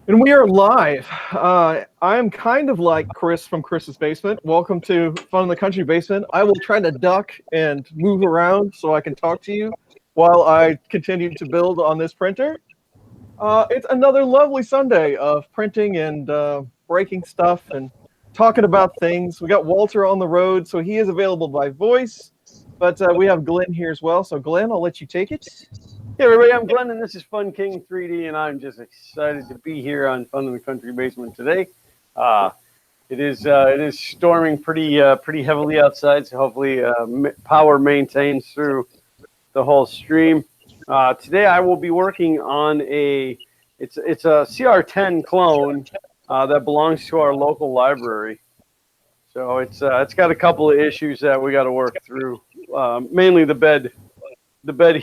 And we are live. I'm kind of like Chris from Chris's Basement. Welcome to Fun in the Country Basement. I will try to duck and move around so I can talk to you while I continue to build on this printer. It's another lovely Sunday of printing and breaking stuff and talking about things. We got Walter on the road, so he is available by voice. But we have Glenn here as well. So Glenn, I'll let you take it. Hey everybody, I'm Glenn and this is Fun King 3D and I'm just excited to be here on Fun in the Country Basement today. It is storming pretty heavily outside, so hopefully power maintains through the whole stream. Today I will be working on it's a CR10 clone that belongs to our local library. So it's got a couple of issues that we got to work through. Mainly the bed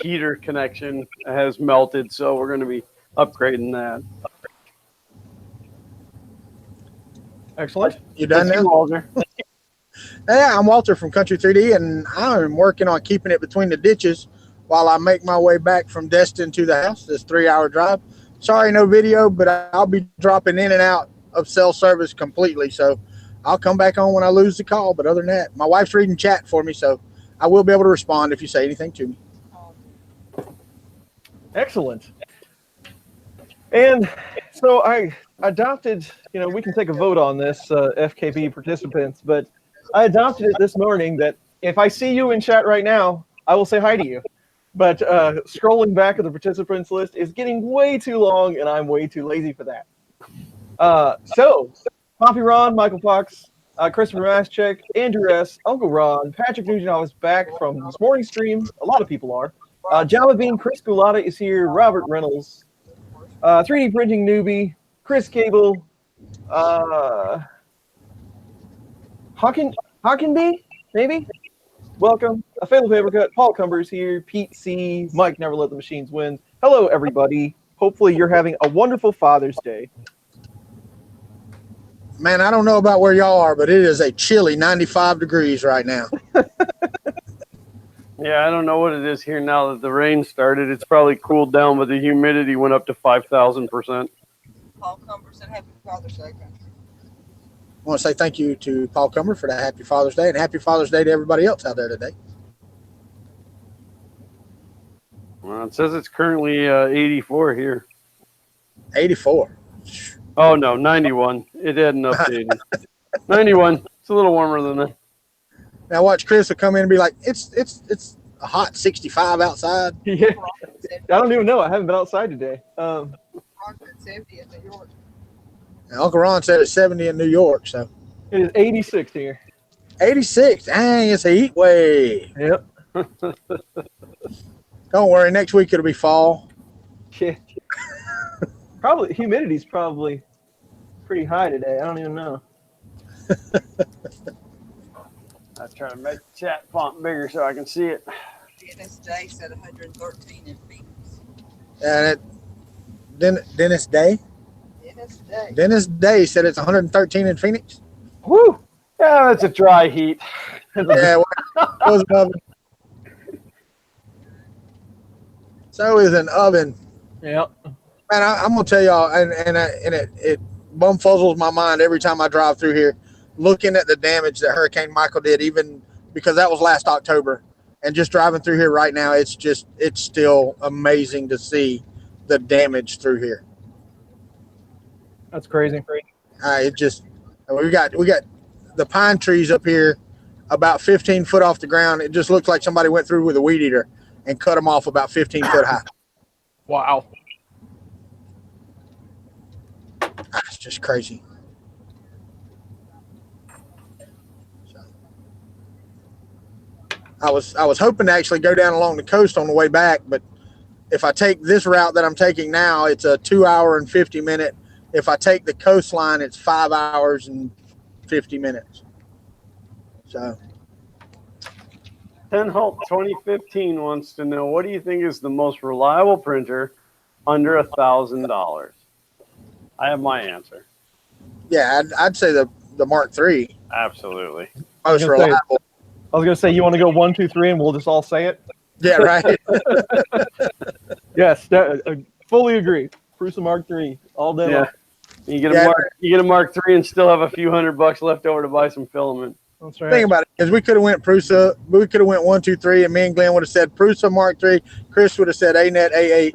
heater connection has melted, so we're going to be upgrading that. Excellent. You done now? Walter. Hey, I'm Walter from Kuntry 3D, and I'm working on keeping it between the ditches while I make my way back from Destin to the house, this 3-hour drive. Sorry, no video, but I'll be dropping in and out of cell service completely, so I'll come back on when I lose the call. But other than that, my wife's reading chat for me, so I will be able to respond if you say anything to me. Excellent. And so I adopted, we can take a vote on this, FKB participants, but I adopted it this morning that if I see you in chat right now, I will say hi to you. But scrolling back at the participants list is getting way too long, and I'm way too lazy for that. So, Poppy Ron, Michael Fox, Christopher Maschek, Andrew S., Uncle Ron, Patrick Nugent is back from this morning's stream. A lot of people are. Java Bean, Chris Gulata is here. Robert Reynolds, 3D Printing Newbie, Chris Cable, Hockenby, maybe? Welcome. A Fatal Paper Cut, Paul Cumber's here, Pete C., Mike Never Let the Machines Win. Hello, everybody. Hopefully you're having a wonderful Father's Day. Man, I don't know about where y'all are, but it is a chilly 95 degrees right now. Yeah, I don't know what it is here now that the rain started. It's probably cooled down, but the humidity went up to 5,000%. Paul Cumber said Happy Father's Day, Country. I want to say thank you to Paul Cumber for that Happy Father's Day, and Happy Father's Day to everybody else out there today. Well, it says it's currently 84 here. 84. Oh, no, 91. It hadn't updated. 91. It's a little warmer than that. Now watch Chris will come in and be like, it's a hot 65 outside. Yeah. I don't even know. I haven't been outside today. Ron said 70 in New York. Now, Uncle Ron said it's 70 in New York, so. It is 86 here. 86. Dang, it's a heat wave. Yep. Don't worry, next week it'll be fall. Yeah. Probably humidity's probably pretty high today. I don't even know. I was trying to make the chat font bigger so I can see it. Dennis Day said 113 in Phoenix. And Dennis Day? Dennis Day. Dennis Day said it's 113 in Phoenix. Woo! Yeah, that's a dry heat. Yeah, well, it was an oven. So is an oven. Yep. Man, I'm gonna tell y'all, and it bumfuzzles my mind every time I drive through here, looking at the damage that Hurricane Michael did, even because that was last October, and just driving through here right now, it's still amazing to see the damage through here. That's crazy. We got the pine trees up here about 15 foot off the ground. It just looks like somebody went through with a weed eater and cut them off about 15 foot high. Wow. That's just crazy. So, I was hoping to actually go down along the coast on the way back, but if I take this route that I'm taking now, it's a 2 hour and 50 minute. If I take the coastline, it's 5 hours and 50 minutes. So, 10 Holt 2015 wants to know, what do you think is the most reliable printer under $1,000? I have my answer. Yeah, I'd say the Mark III. Absolutely. Most reliable. I was going to say, you want to go 1, 2, 3, and we'll just all say it? Yeah, right. Yes, fully agree. Prusa Mark III, all day long. You get a Mark III and still have a few $100 left over to buy some filament. That's right. Think about it, because we could have went Prusa. We could have went 1, 2, 3, and me and Glenn would have said Prusa Mark III. Chris would have said ANET A8,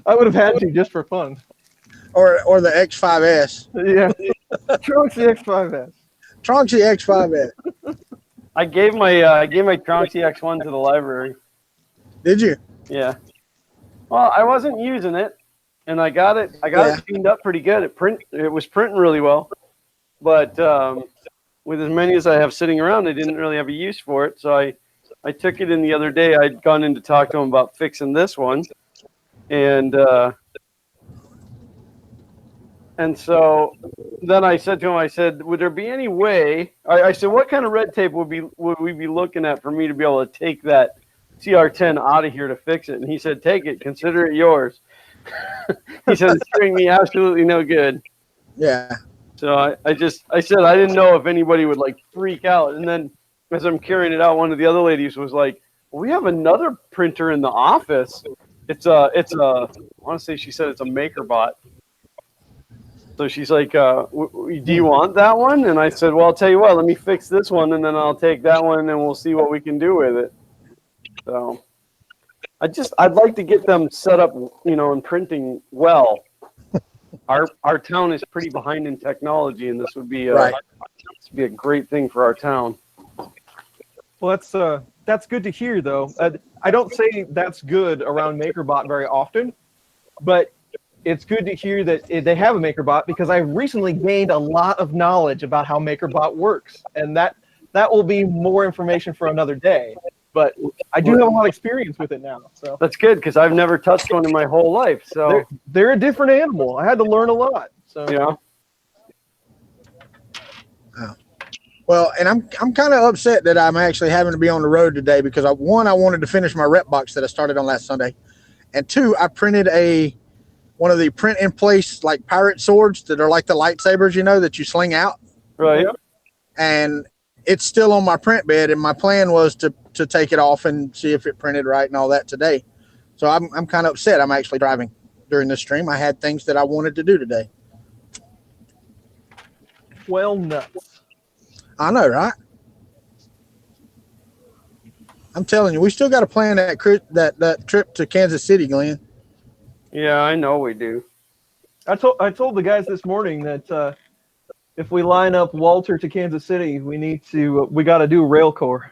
I would have had to just for fun. or the X5S. Yeah. Trunks the X5S. Tronxy X5S. I gave my Tronxy X1 to the library. Did you? Yeah. Well, I wasn't using it, and I got it tuned up pretty good. It was printing really well, but with as many as I have sitting around, I didn't really have a use for it. So I took it in the other day. I'd gone in to talk to him about fixing this one, and so then I said to him, would there be any way? I said, what kind of red tape would we be looking at for me to be able to take that CR10 out of here to fix it? And he said, take it, consider it yours. He said, it's doing me absolutely no good. Yeah. So I said I didn't know if anybody would like freak out. And then as I'm carrying it out, one of the other ladies was like, well, we have another printer in the office. It's I want to say she said it's a MakerBot. So she's like, do you want that one? And I said, well, I'll tell you what, let me fix this one, and then I'll take that one, and we'll see what we can do with it. So I'd like to get them set up, in printing well. Our town is pretty behind in technology, and this would be a great thing for our town. Well, that's good to hear, though. I don't say that's good around MakerBot very often, but it's good to hear that they have a MakerBot, because I recently gained a lot of knowledge about how MakerBot works, and that will be more information for another day. But I do have a lot of experience with it now. So that's good, because I've never touched one in my whole life. So they're a different animal. I had to learn a lot. So yeah. Oh. Well, and I'm kind of upset that I'm actually having to be on the road today, because I wanted to finish my rep box that I started on last Sunday, and 2, I printed one of the print in place like pirate swords that are like the lightsabers, that you sling out. Right. And it's still on my print bed, and my plan was to take it off and see if it printed right and all that today. So I'm kind of upset. I'm actually driving during this stream. I had things that I wanted to do today. Well, nuts. I know, right? I'm telling you, we still got to plan that trip to Kansas City, Glenn. Yeah, I know we do. I told the guys this morning that if we line up Walter to Kansas City, we got to do Railcore.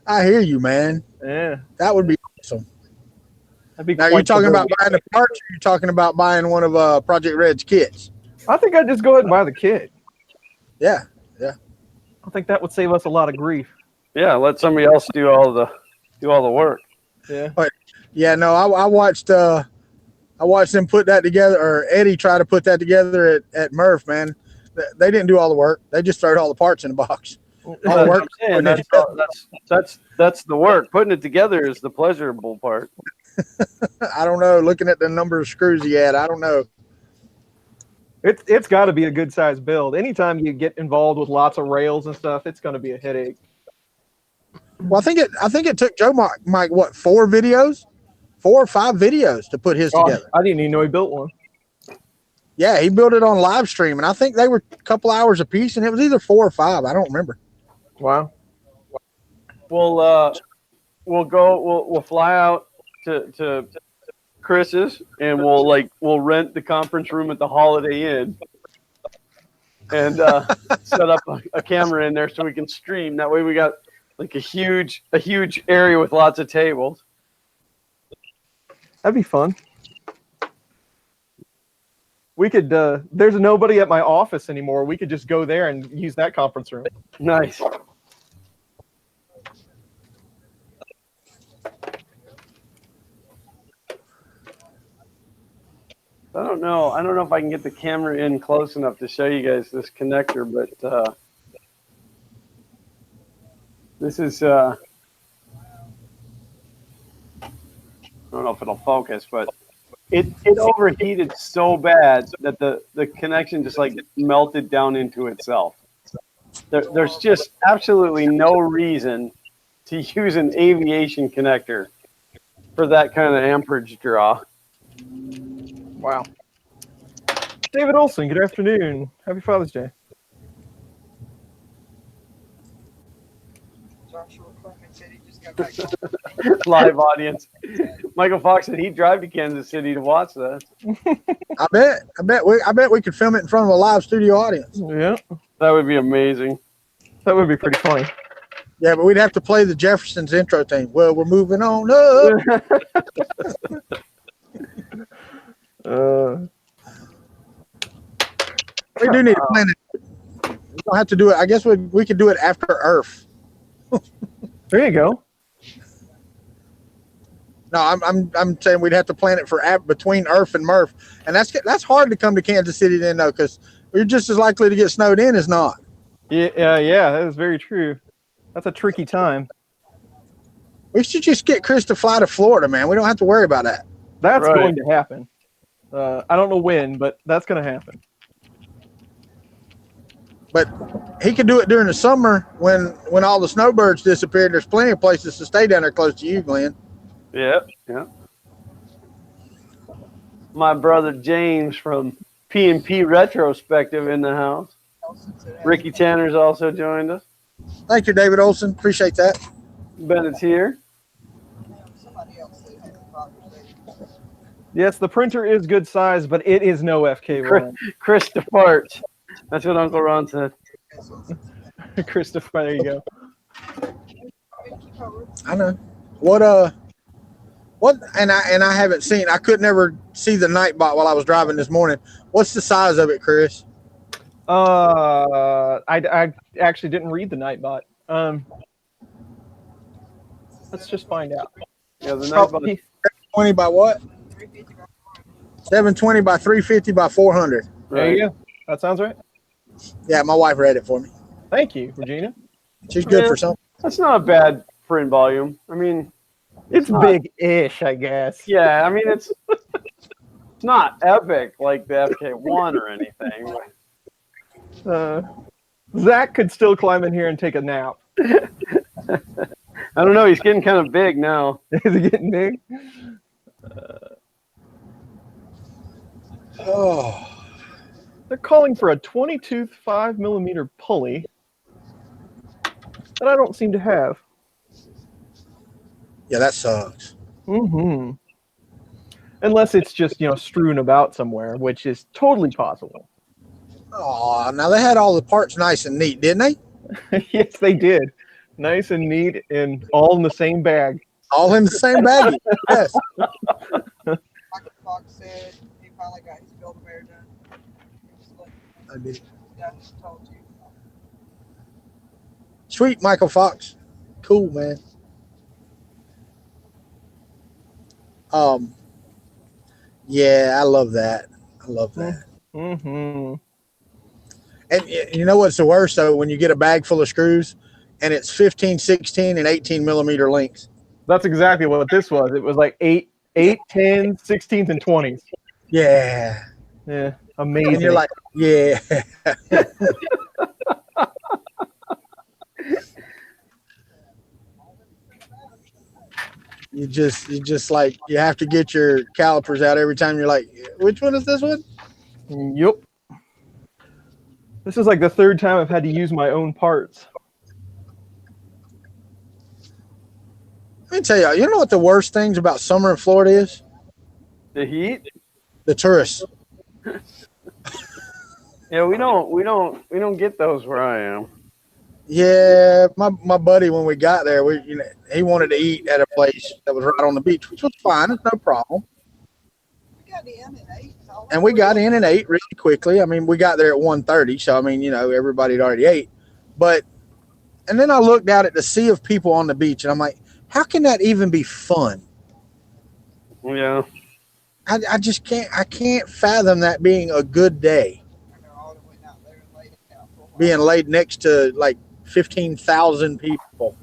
I hear you, man. Yeah, that would be awesome. Now, you're talking about buying the parts, or you're talking about buying one of Project Red's kits? I think I'd just go ahead and buy the kit. Yeah. I think that would save us a lot of grief. Yeah, let somebody else do all the work. Yeah. Yeah. No, I watched them put that together, or Eddie try to put that together at Murph. Man, they didn't do all the work. They just threw all the parts in the box. All the work. That's the work. Putting it together is the pleasurable part. I don't know. Looking at the number of screws he had, I don't know. It's got to be a good size build. Anytime you get involved with lots of rails and stuff, it's going to be a headache. Well, I think it took Joe Mike what 4 or 5 videos to put his together. I didn't even know he built one. Yeah, he built it on live stream, and I think they were a couple hours a piece, and it was either 4 or 5. I don't remember. Wow. We'll fly out to Chris's, and we'll rent the conference room at the Holiday Inn and set up a camera in there so we can stream. That way we got like a huge area with lots of tables. That'd be fun. We could, there's nobody at my office anymore. We could just go there and use that conference room. Nice. I don't know if I can get the camera in close enough to show you guys this connector, but this is, I don't know if it'll focus, but it overheated so bad that the connection just like melted down into itself. There's just absolutely no reason to use an aviation connector for that kind of amperage draw. Wow. David Olson, good afternoon. Happy Father's Day. Joshua Clement said he just got back home. Live audience. Michael Fox said he'd drive to Kansas City to watch that. I bet we could film it in front of a live studio audience. Yeah, That would be amazing. that would be pretty funny. Yeah, but we'd have to play the Jeffersons intro theme. Well, we're moving on up. We do need to plan it. We don't have to do it. I guess we could do it after Earth. There you go. No, I'm saying we'd have to plan it for between Earth and Murph, and that's hard to come to Kansas City then though, because you're just as likely to get snowed in as not. Yeah, that is very true. That's a tricky time. We should just get Chris to fly to Florida, man. We don't have to worry about that. That's Right. going to happen. I don't know when, but that's going to happen. But he could do it during the summer when all the snowbirds disappeared. There's plenty of places to stay down there close to you, Glenn. Yep. My brother James from P&P Retrospective in the house. Ricky Tanner's also joined us. Thank you, David Olson. Appreciate that. Bennett's here. Somebody else said Happy Father's Day. Yes, the printer is good size, but it is no FK1. Chris DeFart. That's what Uncle Ron said. Christopher, there you go. I know. What and I haven't seen. I could never see the Nightbot while I was driving this morning. What's the size of it, Chris? I actually didn't read the Nightbot. Let's just find out. Yeah, the Probably, 20 by what? 720 by 350 by 400. there you go. That sounds right. Yeah, my wife read it for me. Thank you, Regina. She's good Yeah. for something. That's not a bad print volume. I mean, It's not- big-ish, I guess. yeah, I mean it's not epic like the FK1 or anything. Zach could still climb in here and take a nap. I don't know. He's getting kind of big now. Is it getting big? Oh, They're calling for a 20-tooth 5mm pulley that I don't seem to have. yeah, that sucks. Mm-hmm. Unless it's just, strewn about somewhere, which is totally possible. Oh, now they had all the parts nice and neat, didn't they? Yes, they did. Nice and neat and all in the same bag. All in the same bag. Yes. Michael Fox said he finally got his Build-A-Bear done. He was like, I did. yeah, I told you. Sweet, Michael Fox. Cool, man. Yeah, I love that. I love that. Mm-hmm. And you know what's the worst, though? When you get a bag full of screws and it's 15, 16, and 18mm lengths. That's exactly what this was. It was like 8, 10, 16s, and 20s. Yeah. Yeah, amazing. And you're like, yeah. You just like, you have to get your calipers out every time. You're like, which one is this one? Yep. This is like the third time I've had to use my own parts. Let me tell you, you know what the worst things about summer in Florida is? The heat. The tourists. Yeah, we don't get those where I am. Yeah, my buddy, when we got there, he wanted to eat at a place that was right on the beach, which was fine. It's no problem. We got in at 8. And we got in and ate really quickly. I mean, we got there at 1:30, so I mean, everybody had already ate. And then I looked out at the sea of people on the beach, and I'm like, how can that even be fun? Yeah. I just can't fathom that being a good day. Being laid next to like 15,000 people.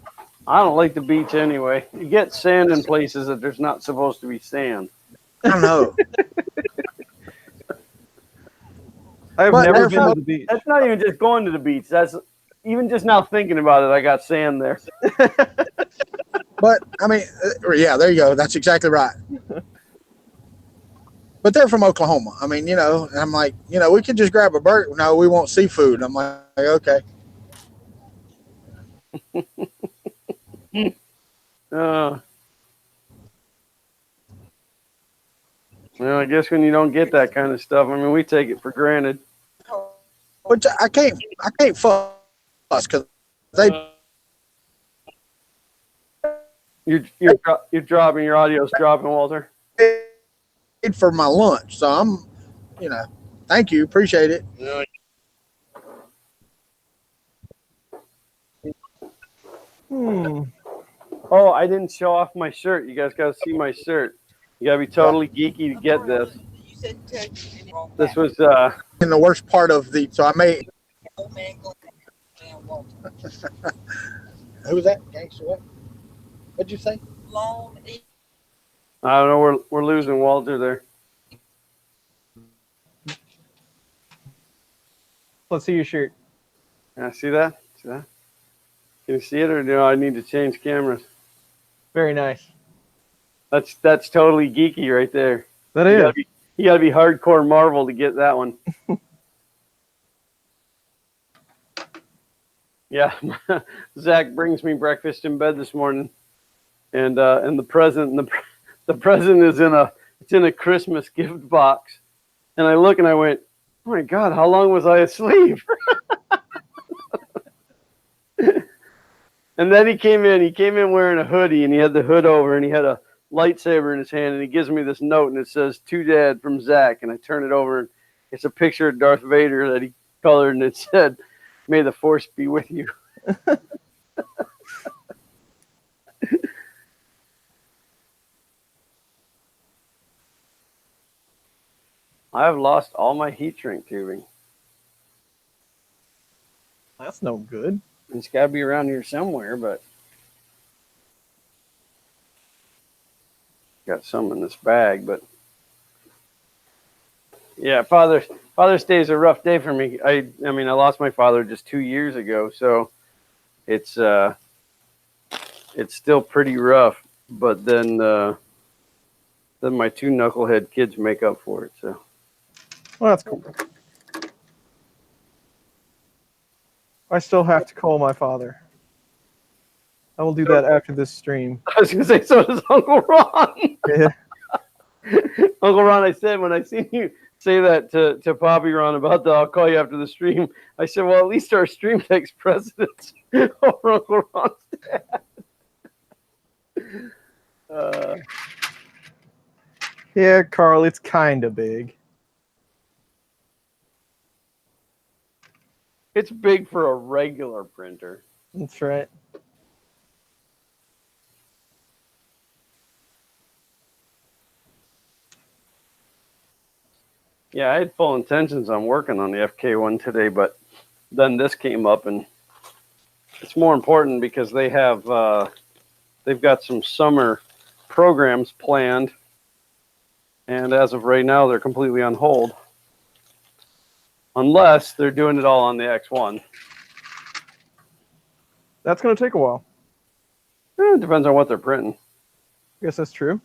I don't like the beach anyway. You get sand in places that there's not supposed to be sand. I don't know. I've But never that's been not- to the beach. That's not even just going to the beach. That's even just now thinking about it. I got sand there. But I mean, yeah, there you go. That's exactly right. But they're from Oklahoma. I mean, and I'm like, we could just grab a burger. No, we want seafood. I'm like, okay. Uh, well, I guess when you don't get that kind of stuff, I mean, we take it for granted. Which I can't fuss because they You're dropping, your audio's dropping, Walter. paid for my lunch. So I'm, thank you, appreciate it. Oh, I didn't show off my shirt. You guys got to see my shirt. You got to be totally geeky to get this. This was In the worst part of so I made. Who was that? Gangster what? What'd you say? I don't know. We're losing Walter there. Let's see your shirt. Yeah, see that? See that? Can you see it, or do I need to change cameras? Very nice. That's totally geeky right there. That is. You gotta be hardcore Marvel to get that one. Yeah, Zach brings me breakfast in bed this morning, and the present is in a Christmas gift box, and I look and I went, oh my God, how long was I asleep? And then he came in wearing a hoodie, and he had the hood over, and he had a lightsaber in his hand, and he gives me this note, and it says, "To Dad from Zach," and I turn it over, and it's a picture of Darth Vader that he colored, and it said, "May the Force be with you." I've lost all my heat shrink tubing. That's no good. It's got to be around here somewhere, but got some in this bag. But yeah, Father's Day is a rough day for me. I mean, I lost my father just 2 years ago, so it's still pretty rough. But then my two knucklehead kids make up for it. So, Well, that's cool. I still have to call my father. I will do that after this stream. I was gonna say, so does Uncle Ron. Yeah. Uncle Ron, I said when I seen you say that to Poppy Ron about the "I'll call you after the stream," I said, well, at least our stream takes precedence over Uncle Ron's dad. Yeah, Carl, it's kind of big. It's big for a regular printer. That's right. Yeah, I had full intentions on working on the FK one today, but then this came up, and it's more important because they have they've got some summer programs planned, and as of right now, they're completely on hold. Unless they're doing it all on the X1. That's going to take a while. It depends on what they're printing. I guess that's true.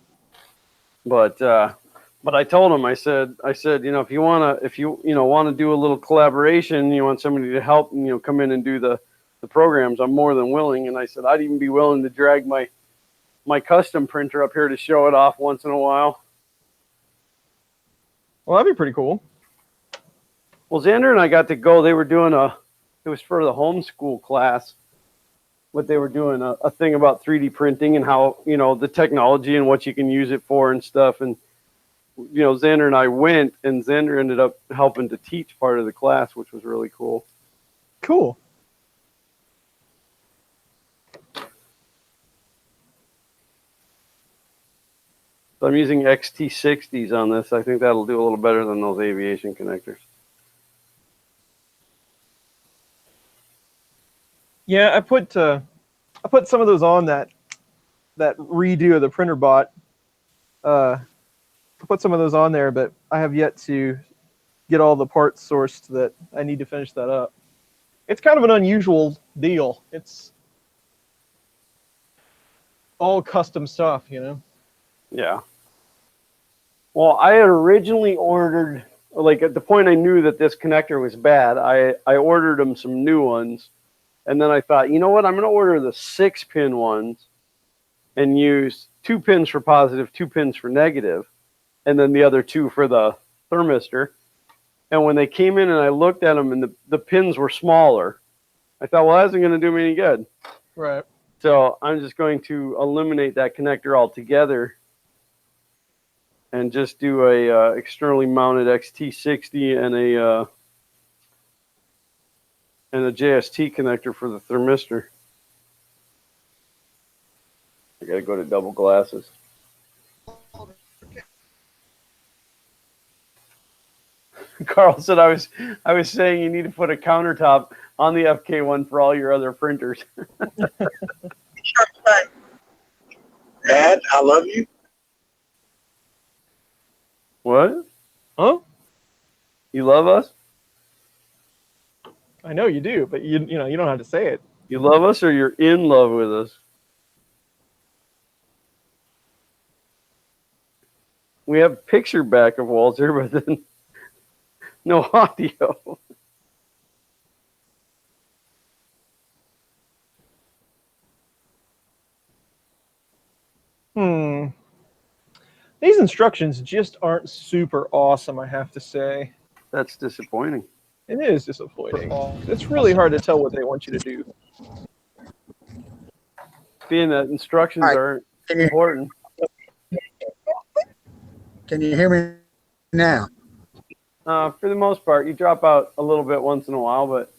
But I told them, I said, if you wanna do a little collaboration, you want somebody to help, come in and do the programs, I'm more than willing. And I said, I'd even be willing to drag my custom printer up here to show it off once in a while. Well, that'd be pretty cool. Well, Xander and I got to go. They were doing it was for the homeschool class, but they were doing a thing about 3D printing and how, the technology and what you can use it for and stuff. And, Xander and I went, and Xander ended up helping to teach part of the class, which was really cool. Cool. So I'm using XT60s on this. I think that'll do a little better than those aviation connectors. Yeah, I put some of those on that redo of the printer bot. I put some of those on there, but I have yet to get all the parts sourced that I need to finish that up. It's kind of an unusual deal. It's all custom stuff, you know. Yeah. Well, I had originally ordered, like at the point I knew that this connector was bad, I ordered them some new ones. And then I thought, you know what? I'm going to order the 6-pin ones and use 2 pins for positive, 2 pins for negative, and then the other 2 for the thermistor. And when they came in and I looked at them and the pins were smaller, I thought, well, that isn't going to do me any good. Right. So I'm just going to eliminate that connector altogether and just do a externally mounted XT60 and a JST connector for the thermistor. I gotta go to double glasses. Carl said I was saying you need to put a countertop on the FK one for all your other printers. Dad, I love you. What? Huh? You love us? I know you do, but you know you don't have to say it. You love us, or you're in love with us? We have picture back of Walter, but then no audio. These instructions just aren't super awesome, I have to say. That's disappointing. It is disappointing. It's really hard to tell what they want you to do. Being that instructions aren't important. Can you hear me now? For the most part, you drop out a little bit once in a while, but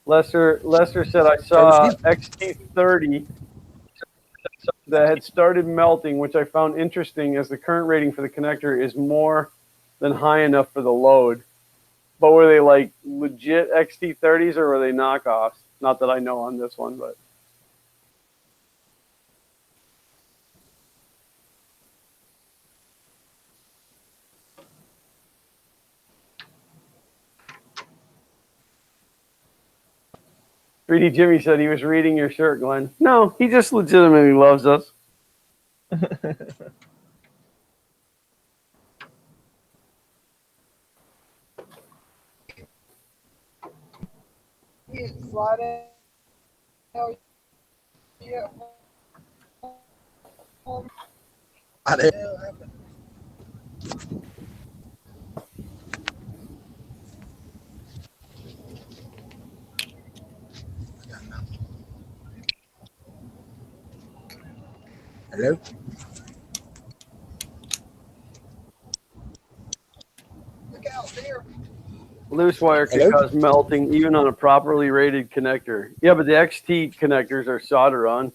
Lester said I saw XT30 that had started melting, which I found interesting as the current rating for the connector is more than high enough for the load. But were they like legit XT30s or were they knockoffs? Not that I know on this one, but. Greedy Jimmy said he was reading your shirt, Glenn. No, he just legitimately loves us. Slide it. Hell yeah. I did. Hello? Look out there. Loose wire can cause melting even on a properly rated connector. Yeah, but the XT connectors are solder on.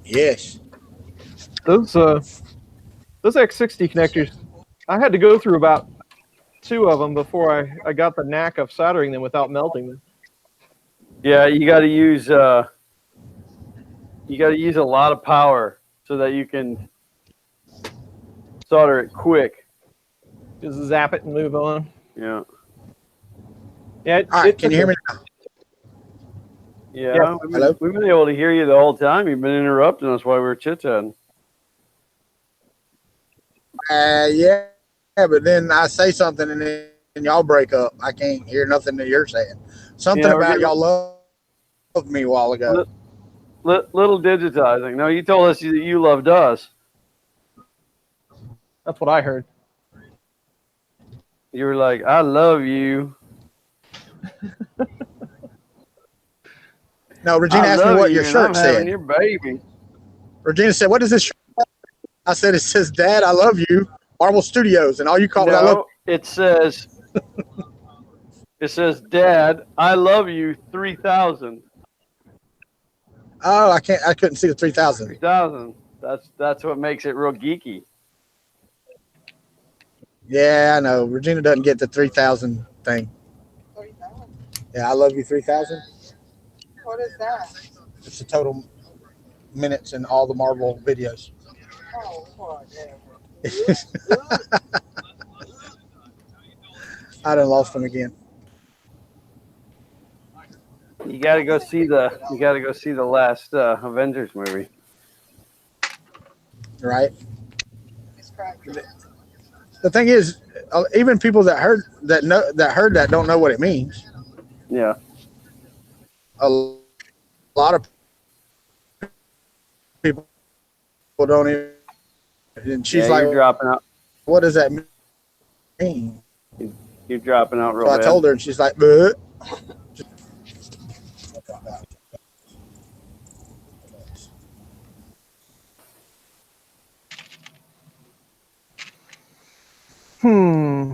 Yes. Those X60 connectors, I had to go through about 2 of them before I got the knack of soldering them without melting them. Yeah, you got to use a lot of power so that you can solder it quick. Just zap it and move on. Yeah. Yeah. All right, can you hear me now? Yeah. Hello? We've been able to hear you the whole time. You've been interrupting us while we were chit-chatting. Yeah, but then I say something and then y'all break up. I can't hear nothing that you're saying. Something about y'all loved me a while ago. Little digitizing. No, you told us that you loved us. That's what I heard. You were like, I love you. No, Regina asked me what your shirt said. Your baby. Regina said, what is this shirt? I said, it says, Dad, I love you, Marvel Studios. And all you call it, I love you. It says, Dad, I love you, 3000. Oh, I couldn't see the 3000. 3000. That's what makes it real geeky. Yeah, I know. Regina doesn't get the 3000 thing. 30,000. Yeah, I love you 3000. What is that? It's the total minutes in all the Marvel videos. Oh, whatever. I done lost him again. You gotta go see the last Avengers movie. Right. It's cracked. The thing is, even people that heard that don't know what it means. Yeah. A lot of people don't even. And she's Yeah, like, you're dropping out. "What does that mean?" You're dropping out real So I bad. told her, and she's like, "Bleh." Hmm.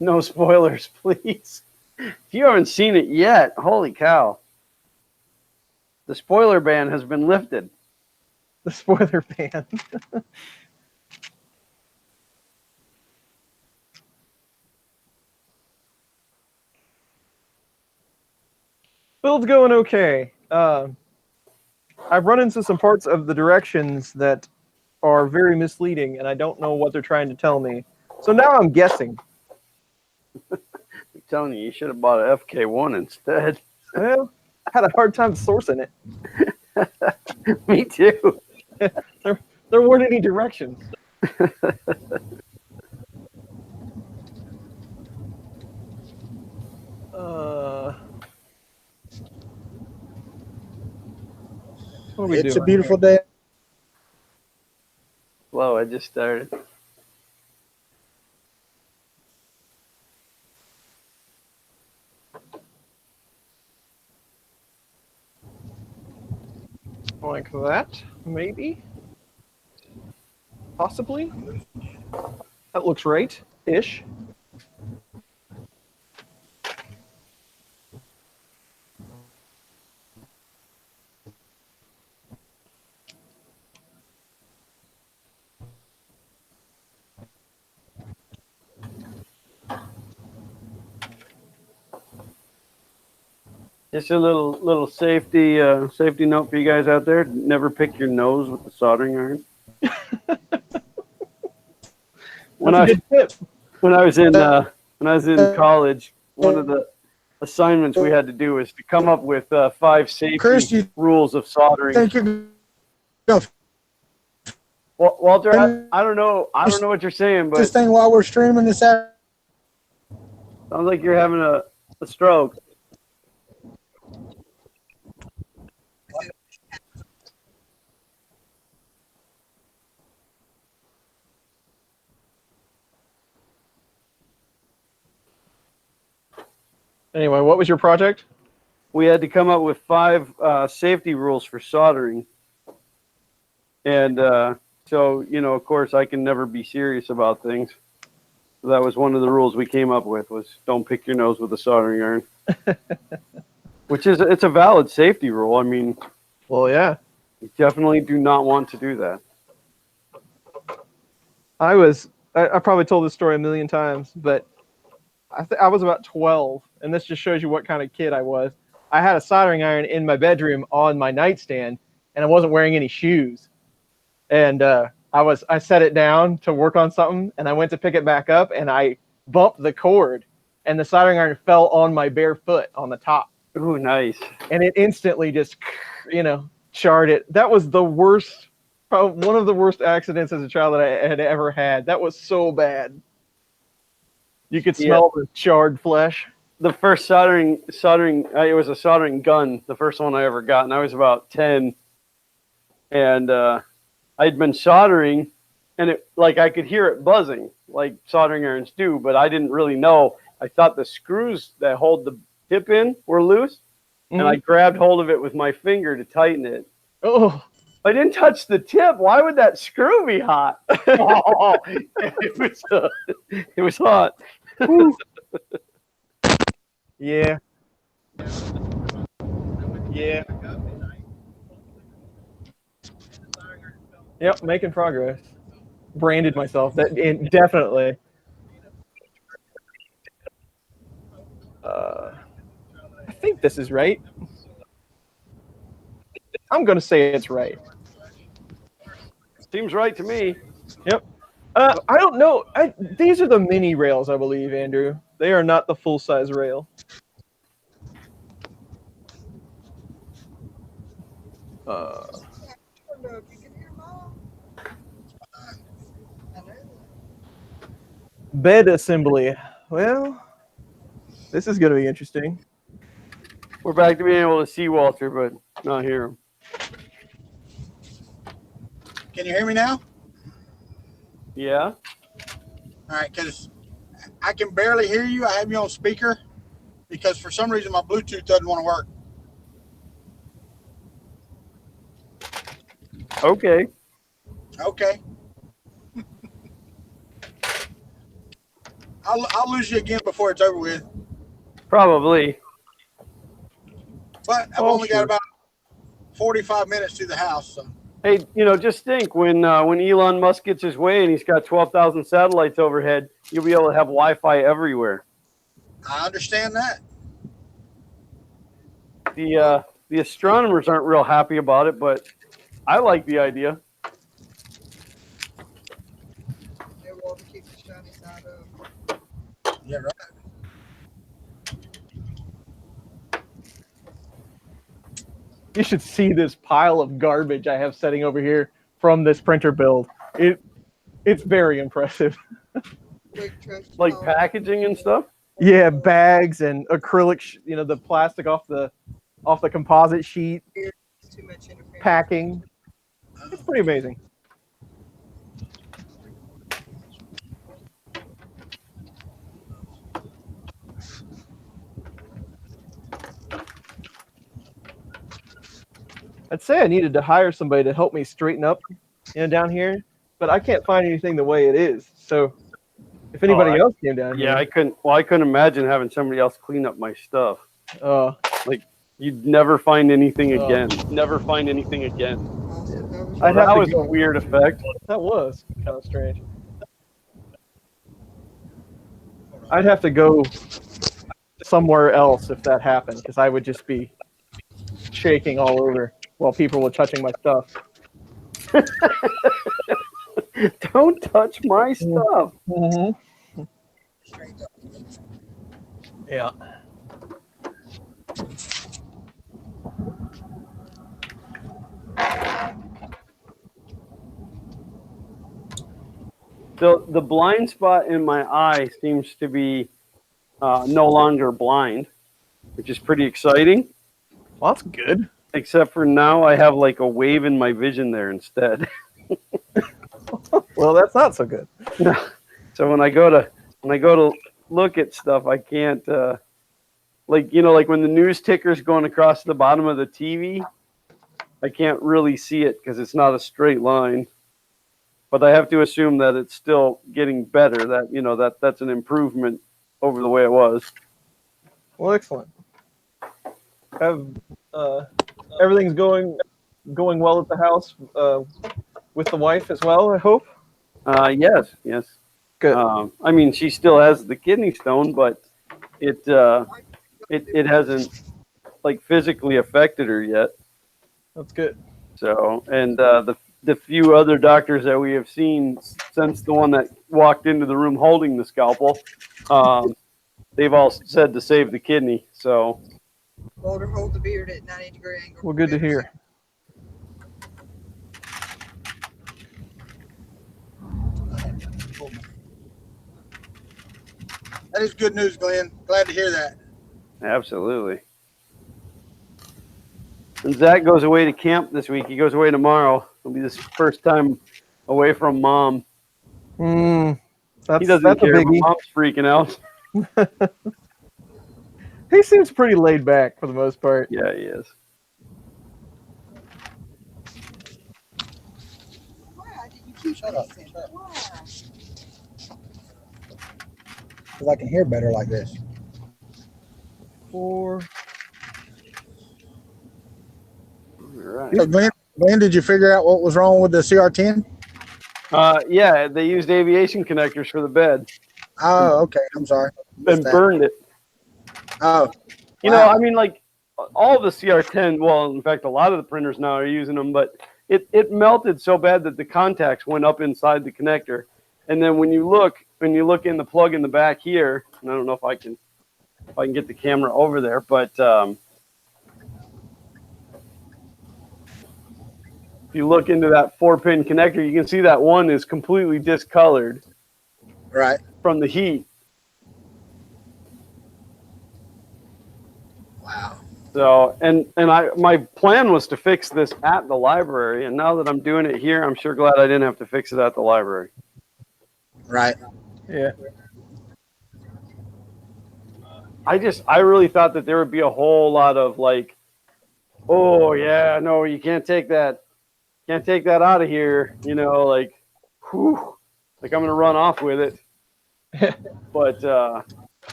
No spoilers, please. If you haven't seen it yet, holy cow. The spoiler ban has been lifted. The spoiler ban. Build's going okay. I've run into some parts of the directions that are very misleading, and I don't know what they're trying to tell me. So now I'm guessing. I'm telling you should have bought an FK1 instead. Well, I had a hard time sourcing it. Me too. There weren't any directions. What are we It's doing? a beautiful day. Whoa, I just started. Like that, maybe? Possibly? That looks right-ish. Just a little safety note for you guys out there. Never pick your nose with the soldering iron. When I was in college, one of the assignments we had to do was to come up with 5 safety Chris, you rules of soldering. think you're gonna Well, Walter, I don't know what you're saying, but this thing while we're streaming this out? sounds like you're having a stroke. Anyway, what was your project? We had to come up with 5 safety rules for soldering. And so, of course, I can never be serious about things. So that was one of the rules we came up with, was don't pick your nose with a soldering iron. It's a valid safety rule. I mean, Well, yeah. you definitely do not want to do that. I probably told this story a million times, but I was about 12, and this just shows you what kind of kid I was. I had a soldering iron in my bedroom on my nightstand, and I wasn't wearing any shoes. And I set it down to work on something, and I went to pick it back up, and I bumped the cord, and the soldering iron fell on my bare foot on the top. Ooh, nice. And it instantly just, charred it. That was the worst, probably one of the worst accidents as a child that I had ever had. That was so bad. You could smell the charred flesh. The first soldering, it was a soldering gun, the first one I ever got, and I was about 10. And I'd been soldering, and I could hear it buzzing, like soldering irons do, but I didn't really know. I thought the screws that hold the tip in were loose, and I grabbed hold of it with my finger to tighten it. Oh, I didn't touch the tip. Why would that screw be hot? It was hot. yeah. Yeah. Yep, making progress. Branded myself. Definitely. I think this is right. I'm going to say it's right. Seems right to me. Yep. I don't know. These are the mini rails, I believe, Andrew. They are not the full-size rail. I don't know if you can hear Mom. I know. Bed assembly. Well, this is going to be interesting. We're back to being able to see Walter, but not hear him. Can you hear me now? Yeah. All right, because I can barely hear you. I have you on speaker because for some reason my Bluetooth doesn't want to work. Okay. Okay. I'll lose you again before it's over with. Probably. But I've only got about 45 minutes to the house. So. Hey, just think when Elon Musk gets his way and he's got 12,000 satellites overhead, you'll be able to have Wi-Fi everywhere. I understand that. The astronomers aren't real happy about it, but I like the idea. Yeah, well, to keep the shiny side up. Yeah, right. You should see this pile of garbage I have setting over here from this printer build. It's very impressive. Big trash Like pile. packaging and stuff. Yeah, bags and acrylic, the plastic off the composite sheet, Too much interference. packing. It's pretty amazing. I'd say I needed to hire somebody to help me straighten up, down here, but I can't find anything the way it is. So if anybody else came down Yeah, here, I couldn't imagine having somebody else clean up my stuff. like You'd never find anything again. Never find anything again. Also, that was I'd have That to was a weird effect. that was kind of strange. I'd have to go somewhere else if that happened, because I would just be shaking all over while people were touching my stuff. Don't touch my stuff. Mm-hmm. Yeah. So the blind spot in my eye seems to be no longer blind, which is pretty exciting. Well, that's good. Except for now I have like a wave in my vision there instead. Well, that's not so good. So when I go to look at stuff, I can't like when the news ticker's going across the bottom of the TV, I can't really see it because it's not a straight line. But I have to assume that it's still getting better. That that's an improvement over the way it was. Well, excellent. Have everything's going well at the house with the wife as well, I hope. Yes. Good. I mean, she still has the kidney stone, but it hasn't like physically affected her yet. That's good. So, and the few other doctors that we have seen since the one that walked into the room holding the scalpel, they've all said to save the kidney. So, Walter, hold the beard at 90-degree angle. Well, good to hear. That is good news, Glenn. Glad to hear that. absolutely. And Zach goes away to camp this week. He goes away tomorrow. It'll be his first time away from mom. That's, He doesn't that's care. a biggie. Mom's freaking out. He seems pretty laid back for the most part. Yeah, he is. Why did you keep Shut up. missing? Shut up. Why? Because I can hear better like this. 4. All right. So Glenn, did you figure out what was wrong with the CR10? Yeah, they used aviation connectors for the bed Oh, okay. I'm sorry. and burned it. Oh, You wow. know, I mean, like all the CR10, well, in fact, a lot of the printers now are using them, but it melted so bad that the contacts went up inside the connector. And then when you look in the plug in the back here, and I don't know if I can get the camera over there, but if you look into that 4-pin connector, you can see that one is completely discolored Right. from the heat. Wow. So, my plan was to fix this at the library, and now that I'm doing it here, I'm sure glad I didn't have to fix it at the library. Right. Yeah. I really thought that there would be a whole lot of like, oh yeah, no, you can't take that out of here, you know, like, whew, like I'm gonna run off with it. But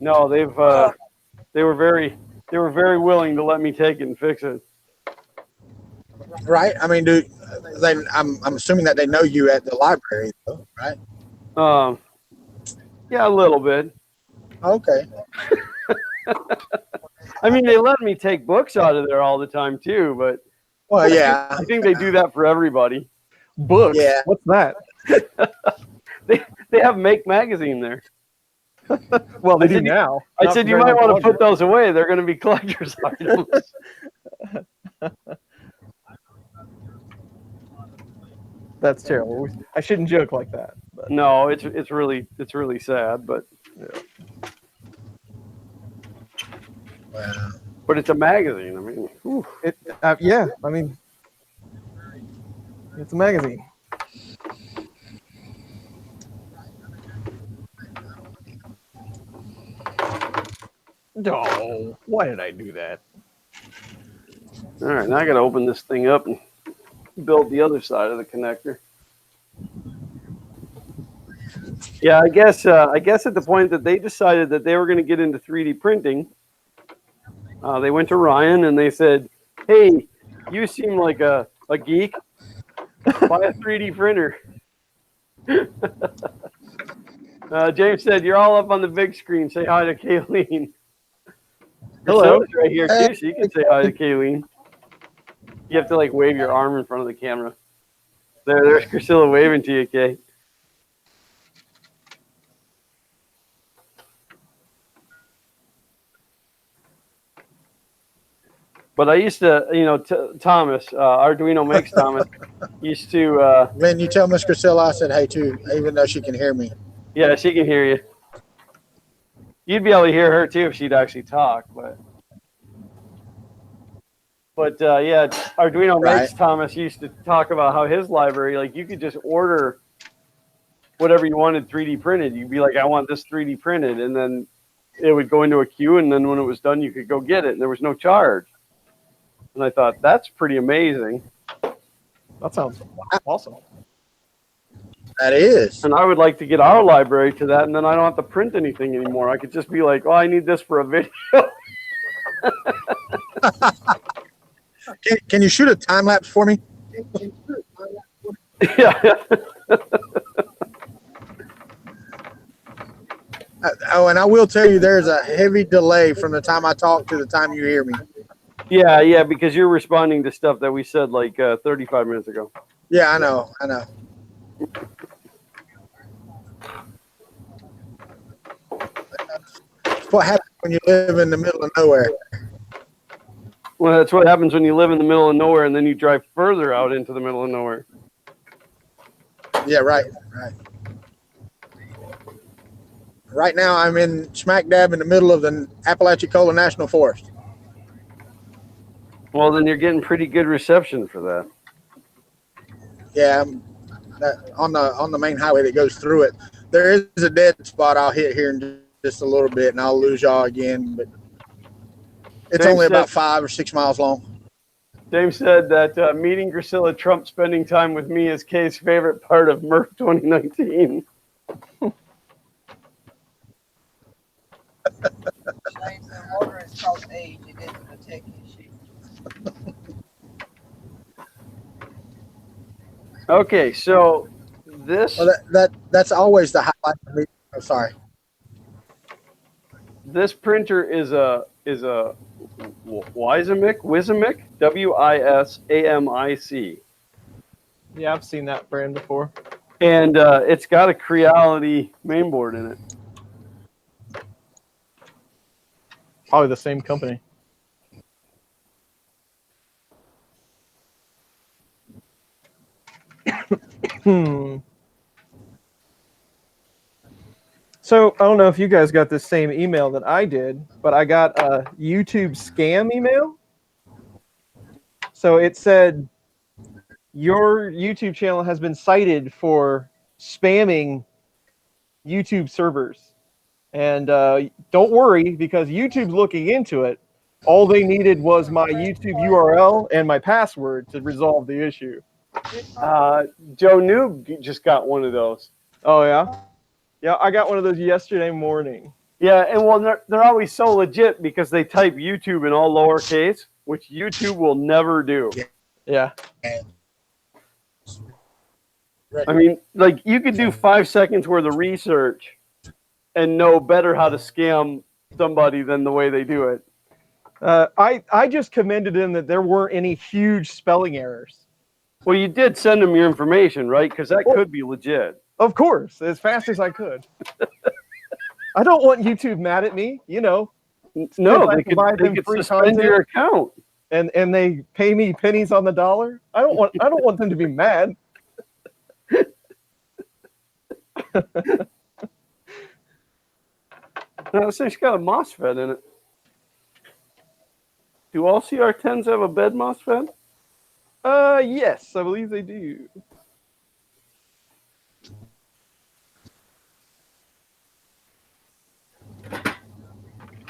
no, they were very willing to let me take it and fix it. Right. I mean, I'm assuming that they know you at the library, though, right? Yeah, a little bit. Okay. I mean, they let me take books out of there all the time too, but Well, yeah. I think they do that for everybody. Books. Yeah. What's that? They have Make magazine there. Well, they do said now. I Not said for you very might much want to longer. put those away. They're going to be collector's items. That's terrible. I shouldn't joke like that. But. No, it's really sad, but Wow. but it's a magazine. I mean, whew. Yeah, I mean, it's a magazine. No, why did I do that? All right, now I got to open this thing up and build the other side of the connector. Yeah, I guess at the point that they decided that they were going to get into 3D printing, they went to Ryan and they said, "Hey, you seem like a geek. Buy a 3D printer." James said, "You're all up on the big screen. Say hi to Kayleen." Hello. Priscilla's right here too, so you can say hi to Kayleen. You have to like wave your arm in front of the camera. There's Priscilla waving to you, Kay. But I used to, Thomas, Arduino Makes Thomas, used to. When you tell Miss Priscilla I said hey too, even though she can hear me. Yeah, she can hear you. You'd be able to hear her too if she'd actually talk, but yeah, Arduino Makes Thomas used to talk about how his library, like you could just order whatever you wanted 3D printed. You'd be like, I want this 3D printed, and then it would go into a queue, and then when it was done, you could go get it, and there was no charge. And I thought, that's pretty amazing. That sounds awesome. That is. And I would like to get our library to that, and then I don't have to print anything anymore. I could just be like, oh, I need this for a video. Can you shoot a time lapse for me? Yeah. Oh, and I will tell you, there's a heavy delay from the time I talk to the time you hear me. Yeah, because you're responding to stuff that we said like 35 minutes ago. Yeah, I know. What happens when you live in the middle of nowhere? Well, that's what happens when you live in the middle of nowhere and then you drive further out into the middle of nowhere. Yeah, right. Right now, I'm in smack dab in the middle of the Apalachicola National Forest. Well, then you're getting pretty good reception for that. Yeah, on the main highway that goes through it. There is a dead spot I'll hit here in just a little bit, and I'll lose y'all again. But it's James only about said, 5 or 6 miles long. James said that meeting Priscilla Trump spending time with me is Kay's favorite part of Merc 2019. James, the water is called age. It isn't a tech issue. Okay, so this Well, that's always the highlight for me. I'm sorry. this printer is a Wisamic, Wisamic. Yeah, I've seen that brand before. And it's got a Creality mainboard in it. Probably the same company. So I don't know if you guys got the same email that I did, but I got a YouTube scam email. So it said, your YouTube channel has been cited for spamming YouTube servers. And don't worry, because YouTube's looking into it. All they needed was my YouTube URL and my password to resolve the issue. Joe Noob just got one of those. Oh, yeah? Yeah, I got one of those yesterday morning. Yeah, and well, they're always so legit because they type YouTube in all lowercase, which YouTube will never do. Yeah. I mean, like, you could do 5 seconds worth of research and know better how to scam somebody than the way they do it. I just commended them that there weren't any huge spelling errors. Well, you did send them your information, right? Because that could be legit. Of course, as fast as I could. I don't want YouTube mad at me, you know. No, I they could free suspend content, your account. and they pay me pennies on the dollar. I don't want them to be mad. No, this thing's got a MOSFET in it. Do all CR10s have a bed MOSFET? Yes, I believe they do.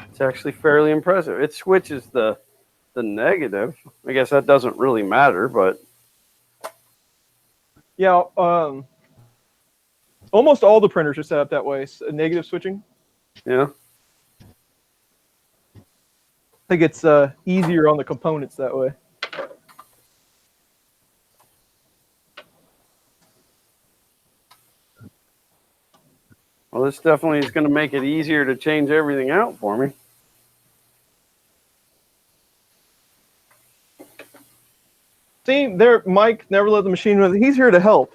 It's actually fairly impressive. It switches the negative. I guess that doesn't really matter, but Yeah, almost all the printers are set up that way. Negative switching. yeah. I think it's easier on the components that way. Well, this definitely is going to make it easier to change everything out for me. See, there, Mike never let the machine run. He's here to help.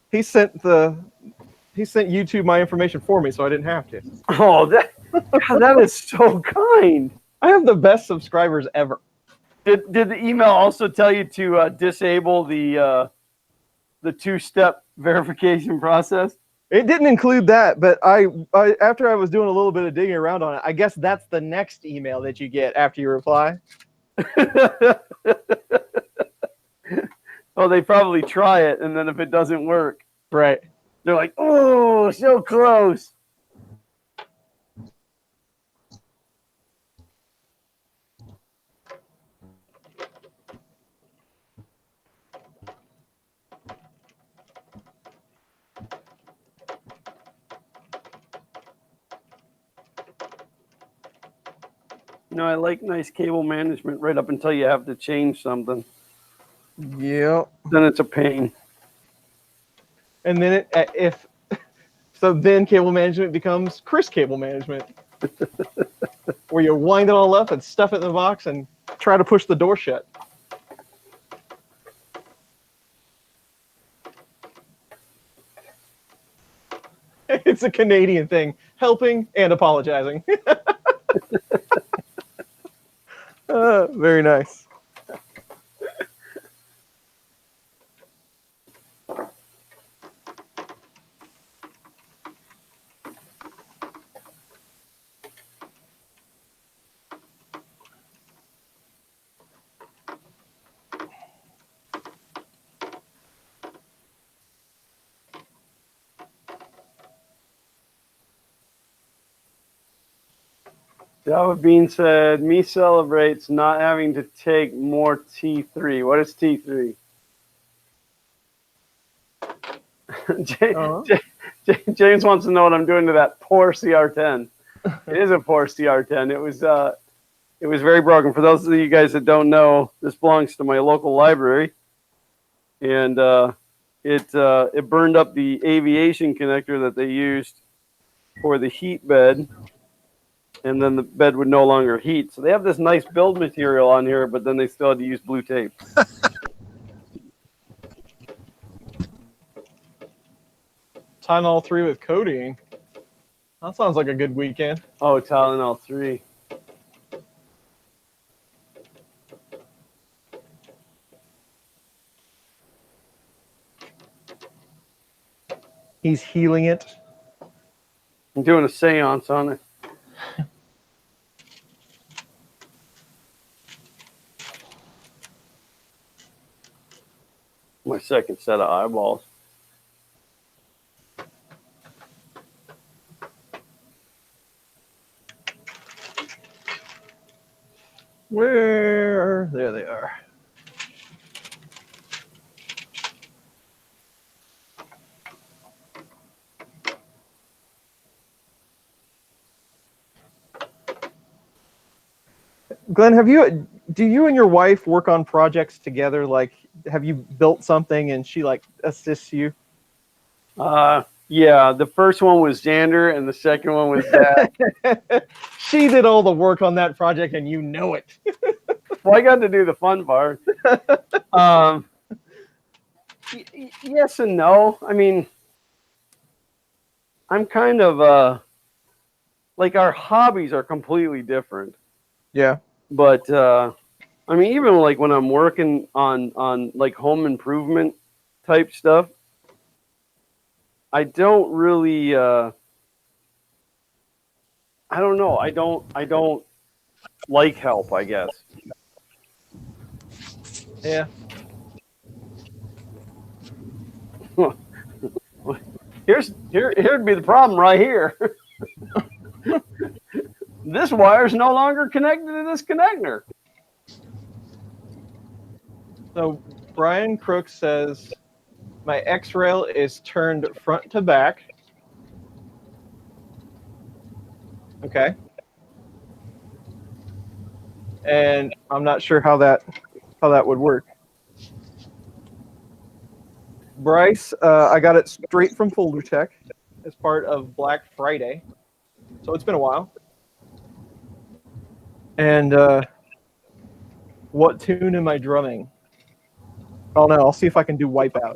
He sent YouTube my information for me, so I didn't have to. Oh, God, that is so kind. I have the best subscribers ever. Did the email also tell you to disable the two-step verification process? It didn't include that, but I after I was doing a little bit of digging around on it, I guess that's the next email that you get after you reply. Oh, they probably try it, and then if it doesn't work, Right. they're like, "Oh, so close." No, I like nice cable management right up until you have to change something. Yeah. Then it's a pain. And then then cable management becomes Chris cable management, where you wind it all up and stuff it in the box and try to push the door shut. It's a Canadian thing, helping and apologizing. Very nice. Java Bean said, me celebrates not having to take more T3. What is T3? James wants to know what I'm doing to that poor CR10. It is a poor CR10. It was very broken. For those of you guys that don't know, this belongs to my local library. And it burned up the aviation connector that they used for the heat bed. and then the bed would no longer heat. So they have this nice build material on here, but then they still had to use blue tape. Tylenol 3 with codeine. That sounds like a good weekend. Oh, Tylenol 3. He's healing it. I'm doing a seance on it. My second set of eyeballs. Where? There they are. Glenn, do you and your wife work on projects together? Like, have you built something and she like assists you? Yeah, the first one was Xander and the second one was Zach. She did all the work on that project and you know it. Well, I got to do the fun part. Yes and no. I mean, I'm kind of like our hobbies are completely different. Yeah. But I mean, even like when I'm working on like home improvement type stuff, I don't really I don't know. I don't like help, I guess. Yeah. Here'd be the problem right here. This wire's no longer connected to this connector. So Brian Crook says my X-rail is turned front to back. Okay. And I'm not sure how that would work. Bryce, I got it straight from Folder Tech as part of Black Friday. So it's been a while. And what tune am I drumming? Oh no, I'll see if I can do Wipeout.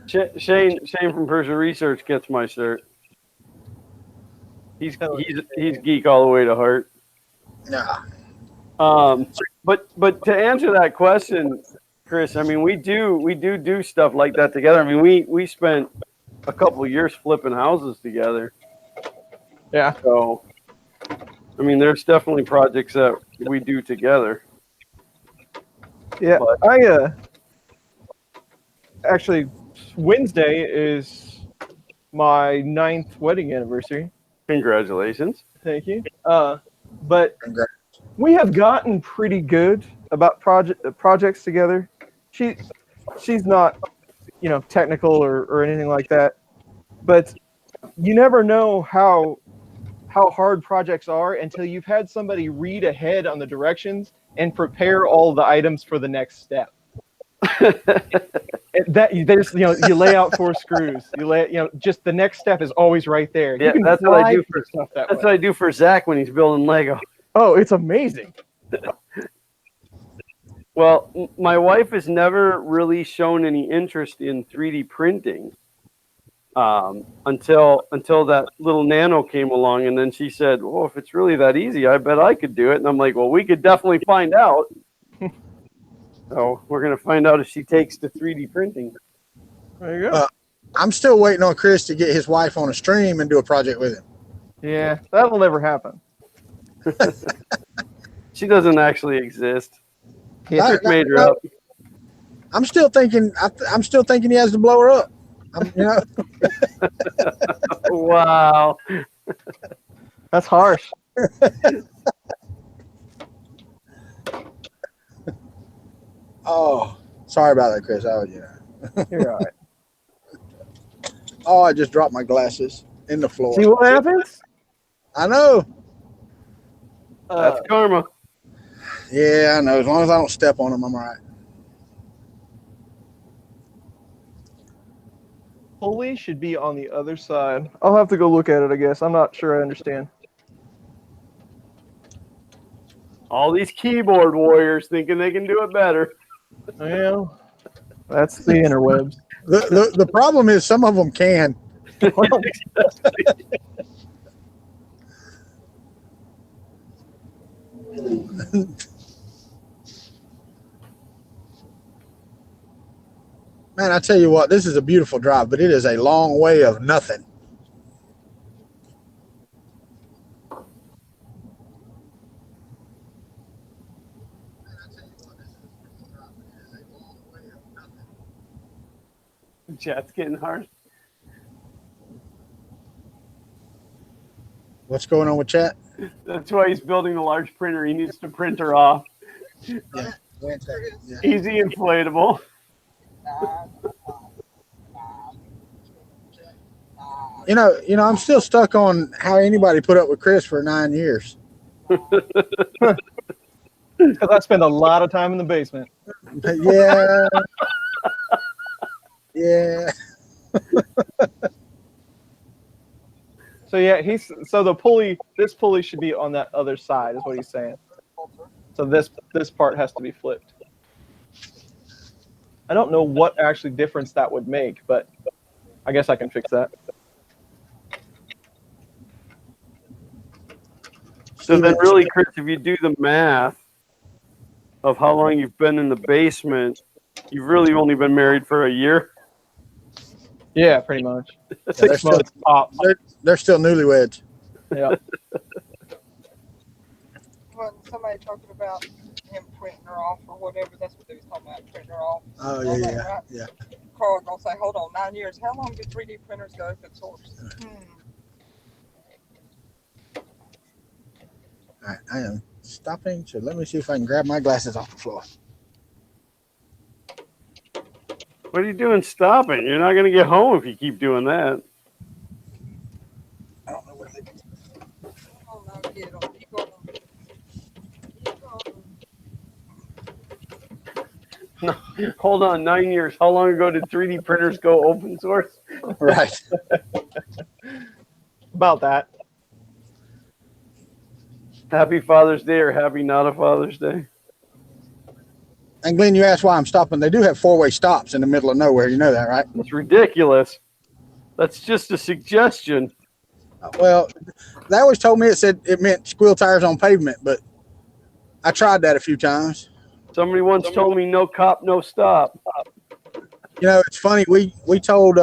Shane from Persia Research gets my shirt. He's geek all the way to heart. Nah. But to answer that question, Chris, I mean we do stuff like that together. I mean we spent a couple of years flipping houses together. Yeah. So I mean there's definitely projects that we do together. Yeah. But, I actually Wednesday is my 9th wedding anniversary. congratulations. Thank you. But Congrats. we have gotten pretty good about projects together. She's not, technical or anything like that. But you never know how hard projects are until you've had somebody read ahead on the directions and prepare all the items for the next step. You lay out 4 screws. Just the next step is always right there. Yeah, that's what I do for stuff. That's what I do for Zach when he's building Lego. Oh, it's amazing. Well, my wife has never really shown any interest in 3D printing until that little Nano came along, and then she said, "Well, if it's really that easy, I bet I could do it." And I'm like, "Well, we could definitely find out." So we're gonna find out if she takes to 3D printing. There you go. I'm still waiting on Chris to get his wife on a stream and do a project with him. Yeah, that will never happen. She doesn't actually exist. He I- just made her up. I'm still thinking. I'm still thinking he has to blow her up. Wow. That's harsh. Oh, sorry about that, Chris. You're all right. Oh, I just dropped my glasses in the floor. See what happens? I know. That's karma. Yeah, I know. As long as I don't step on them, I'm all right. pulley should be on the other side. I'll have to go look at it, I guess. I'm not sure I understand. All these keyboard warriors thinking they can do it better. Well, that's the interwebs. The problem is some of them can. Man, I tell you what, this is a beautiful drive, but it is a long way of nothing. Chat's getting hard. What's going on with chat? That's why he's building a large printer. He needs to print her off. Yeah. Easy inflatable. You know, I'm still stuck on how anybody put up with Chris for 9 years. Because I spend a lot of time in the basement. Yeah. Yeah. So yeah, the pulley. This pulley should be on that other side, is what he's saying. So this part has to be flipped. I don't know what actually difference that would make, but I guess I can fix that. So then really, Chris, if you do the math of how long you've been in the basement, you've really only been married for a year. Yeah, pretty much. Yeah, 6 months tops. They're still newlyweds. Yeah. When somebody talking about him printing her off or whatever, that's what they was talking about, printing her off. Oh, All that, yeah. right? Yeah. Carl gonna say, hold on, 9 years. How long do 3D printers go open source? All right, I am stopping. So let me see if I can grab my glasses off the floor. What are you doing stopping? You're not going to get home if you keep doing that. I don't know where they Oh no, kid, keep going. Keep going. No, hold on, 9 years. How long ago did 3D printers go open source? Right. About that. Happy Father's Day or happy not a Father's Day? And Glenn, you asked why I'm stopping. They do have four-way stops in the middle of nowhere. You know that, right? It's ridiculous. That's just a suggestion. Well, they always told me it meant squeal tires on pavement, but I tried that a few times. Somebody once told me no cop, no stop. You know, it's funny. We told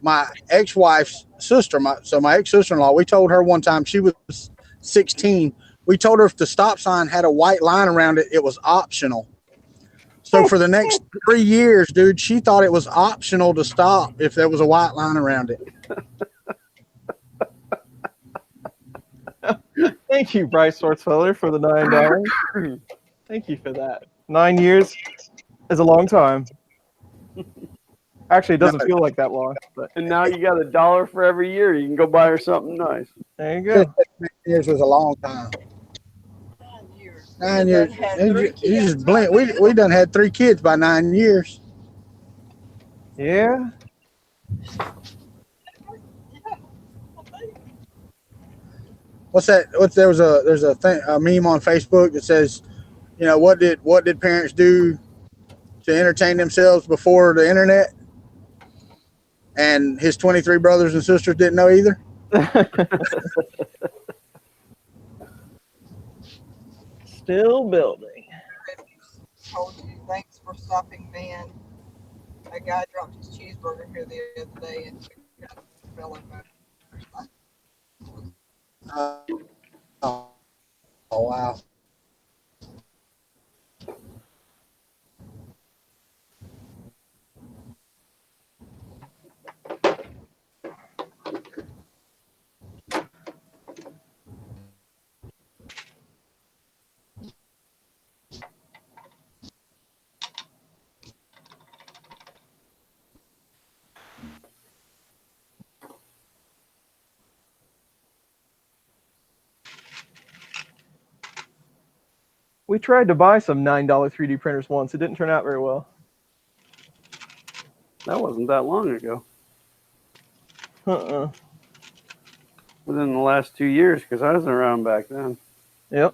my ex-wife's sister, my ex-sister-in-law, we told her one time, she was 16. We told her if the stop sign had a white line around it, it was optional. So for the next 3 years, dude, she thought it was optional to stop if there was a white line around it. Thank you, Bryce Swartzfeller, for the $9. Thank you for that. 9 years is a long time. Actually, it doesn't feel like that long. But And now you got $1 for every year. You can go buy her something nice. there you go. 9 years was a long time. 9 years. 9 years. Had You three just kids. blink. We done had 3 kids by 9 years. Yeah. What's that? There's a meme on Facebook that says, you know, what did parents do to entertain themselves before the internet? And his 23 brothers and sisters didn't know either. Still building. Told you, thanks for stopping, man. A guy dropped his cheeseburger here the other day and fell in my. Oh, wow. We tried to buy some $9 3D printers once. It didn't turn out very well. That wasn't that long ago. Uh-uh. Within the last 2 years, because I wasn't around back then. Yep.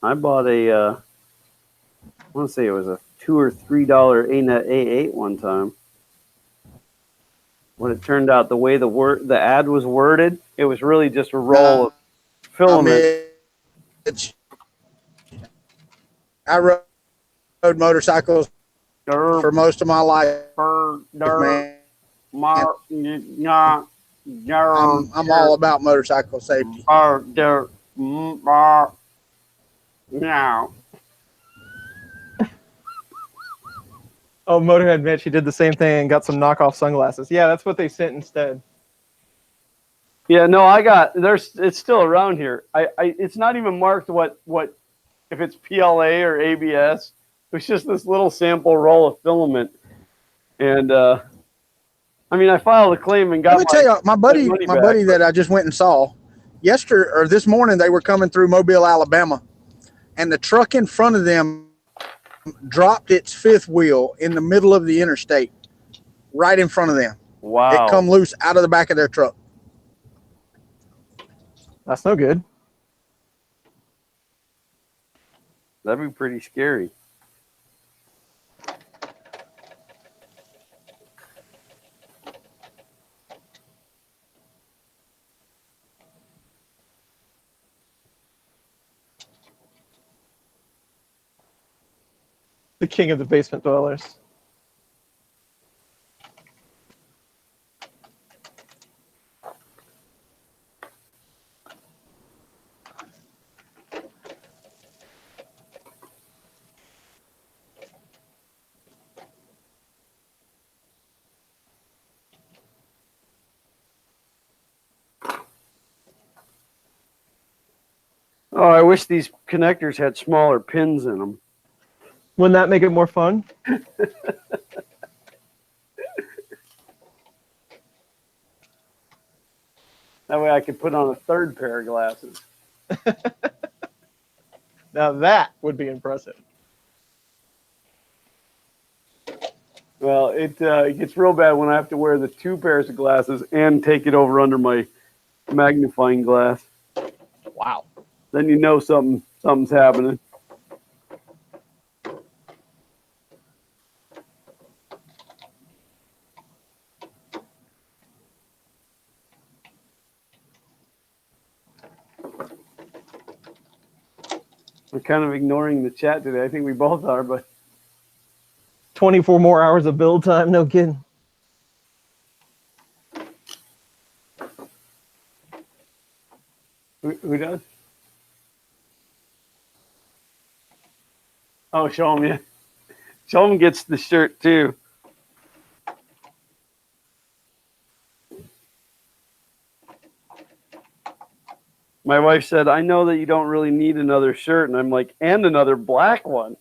I bought I want to say it was a $2 or $3 ANET A8 one time. When it turned out the way the ad was worded, it was really just a roll of filament. I rode motorcycles for most of my life, man. I'm all about motorcycle safety. Now. Oh, Motorhead Mitch, he did the same thing and got some knockoff sunglasses. Yeah, that's what they sent instead. Yeah, no, it's still around here. It's not even marked what if it's PLA or ABS. It's just this little sample roll of filament. And I mean, I filed a claim and got. Let me tell you, my buddy that I just went and saw this morning, they were coming through Mobile, Alabama, and the truck in front of them dropped its fifth wheel in the middle of the interstate, right in front of them. Wow! It come loose out of the back of their truck. That's no good. That'd be pretty scary. The king of the basement dwellers. Oh, I wish these connectors had smaller pins in them. Wouldn't that make it more fun? That way I could put on a third pair of glasses. Now that would be impressive. Well, it gets real bad when I have to wear the 2 pairs of glasses and take it over under my magnifying glass. Wow. Then you know something's happening. We're kind of ignoring the chat today. I think we both are, but 24 more hours of build time, no kidding. Who does? Oh, show him, yeah. Show him gets the shirt too. My wife said, I know that you don't really need another shirt. And I'm like, and another black one.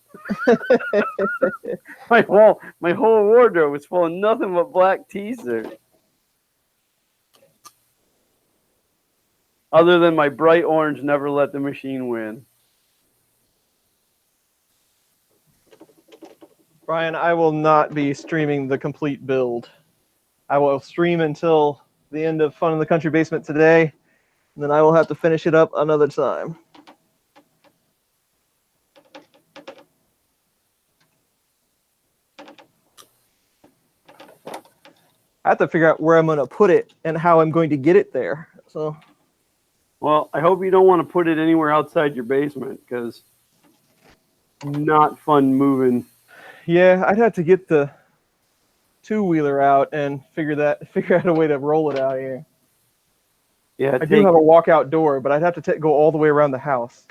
my whole wardrobe was full of nothing but black t-shirts. Other than my bright orange, never let the machine win. Brian, I will not be streaming the complete build. I will stream until the end of Fun in the Country Basement today. And then I will have to finish it up another time. I have to figure out where I'm going to put it and how I'm going to get it there. So, well, I hope you don't want to put it anywhere outside your basement because not fun moving. Yeah, I'd have to get the 2-wheeler out and figure out a way to roll it out here. Yeah, I do have a walkout door, but I'd have to go all the way around the house.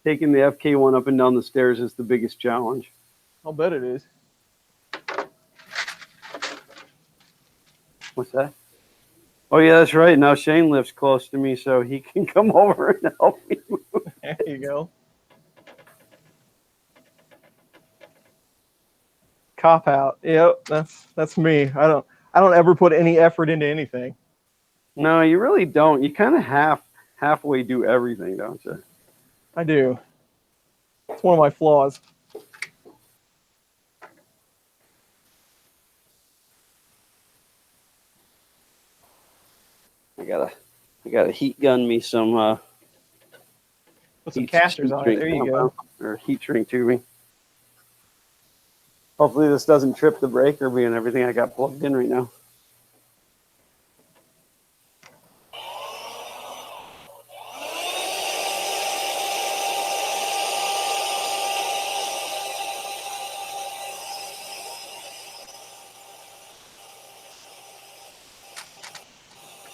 Taking the FK1 up and down the stairs is the biggest challenge. I'll bet it is. What's that? Oh, yeah, that's right. Now Shane lives close to me, so he can come over and help me move. There you go. Cop out. Yep, that's me. I don't ever put any effort into anything. No, you really don't. You kind of halfway do everything, don't you? I do. It's one of my flaws. I gotta heat gun me some Put some casters on it. There you go. Or heat shrink tubing. Hopefully this doesn't trip the breaker being everything I got plugged in right now.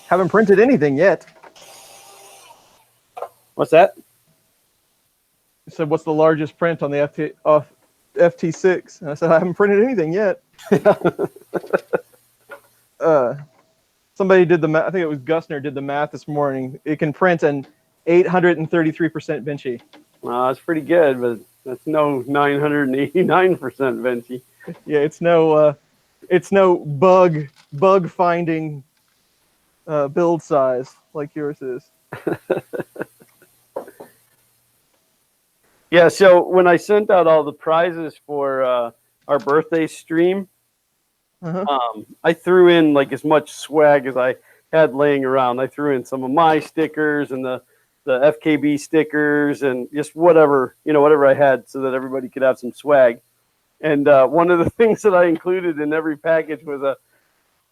Haven't printed anything yet. What's that? You said, what's the largest print on the FT6? And I said, I haven't printed anything yet. Somebody did the math. I think it was Gusner did the math this morning. It can print an 833% Vinci. Well, that's pretty good, but that's no 989% Vinci. Yeah, it's no bug finding build size like yours is. Yeah, so when I sent out all the prizes for our birthday stream, I threw in like as much swag as I had laying around. I threw in some of my stickers and the FKB stickers and just whatever I had so that everybody could have some swag. And one of the things that I included in every package was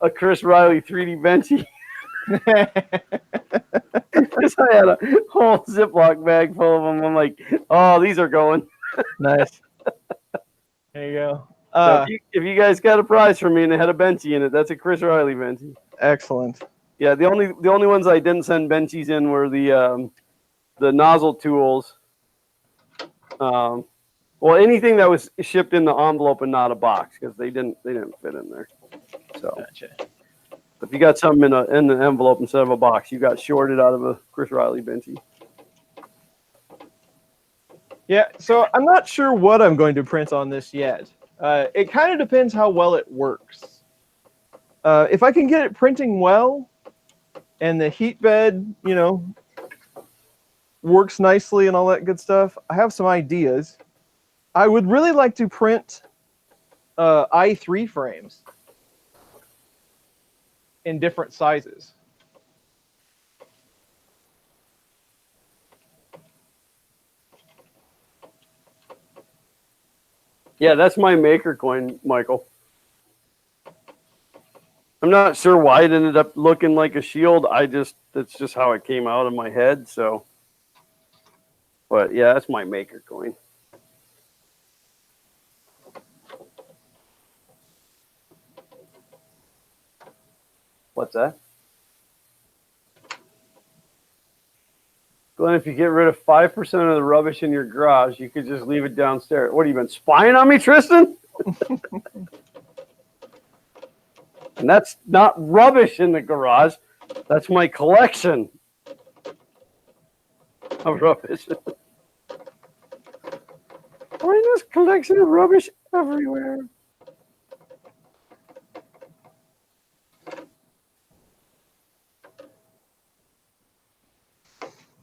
a Chris Riley 3D Benchy. Because I had a whole Ziploc bag full of them. I'm like, oh, these are going. Nice. There you go. So if you guys got a prize for me and it had a Benchy in it, that's a Chris Riley Benchy. Excellent. Yeah, the only ones I didn't send Benchies in were the nozzle tools. Well, anything that was shipped in the envelope and not a box because they didn't fit in there. So. Gotcha. If you got something in an envelope instead of a box, you got shorted out of a Chris Riley Benchy. Yeah, so I'm not sure what I'm going to print on this yet. It kind of depends how well it works. If I can get it printing well, and the heat bed, works nicely and all that good stuff, I have some ideas. I would really like to print i3 frames in different sizes. Yeah, that's my maker coin, Michael. I'm not sure why it ended up looking like a shield. That's just how it came out of my head. So, but yeah, that's my maker coin. What's that? Glenn, if you get rid of 5% of the rubbish in your garage, you could just leave it downstairs. What, have you been spying on me, Tristan? And that's not rubbish in the garage. That's my collection of rubbish. Find this collection of rubbish everywhere.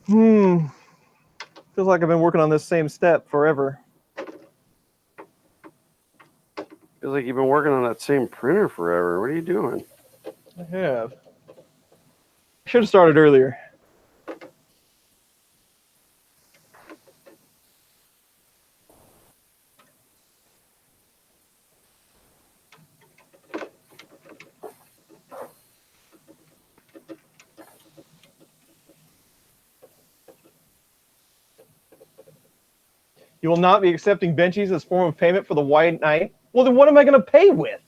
Feels like I've been working on this same step forever. Feels like you've been working on that same printer forever. What are you doing? I have. Should have started earlier. You will not be accepting Benchies as form of payment for the white knight? Well, then what am I going to pay with?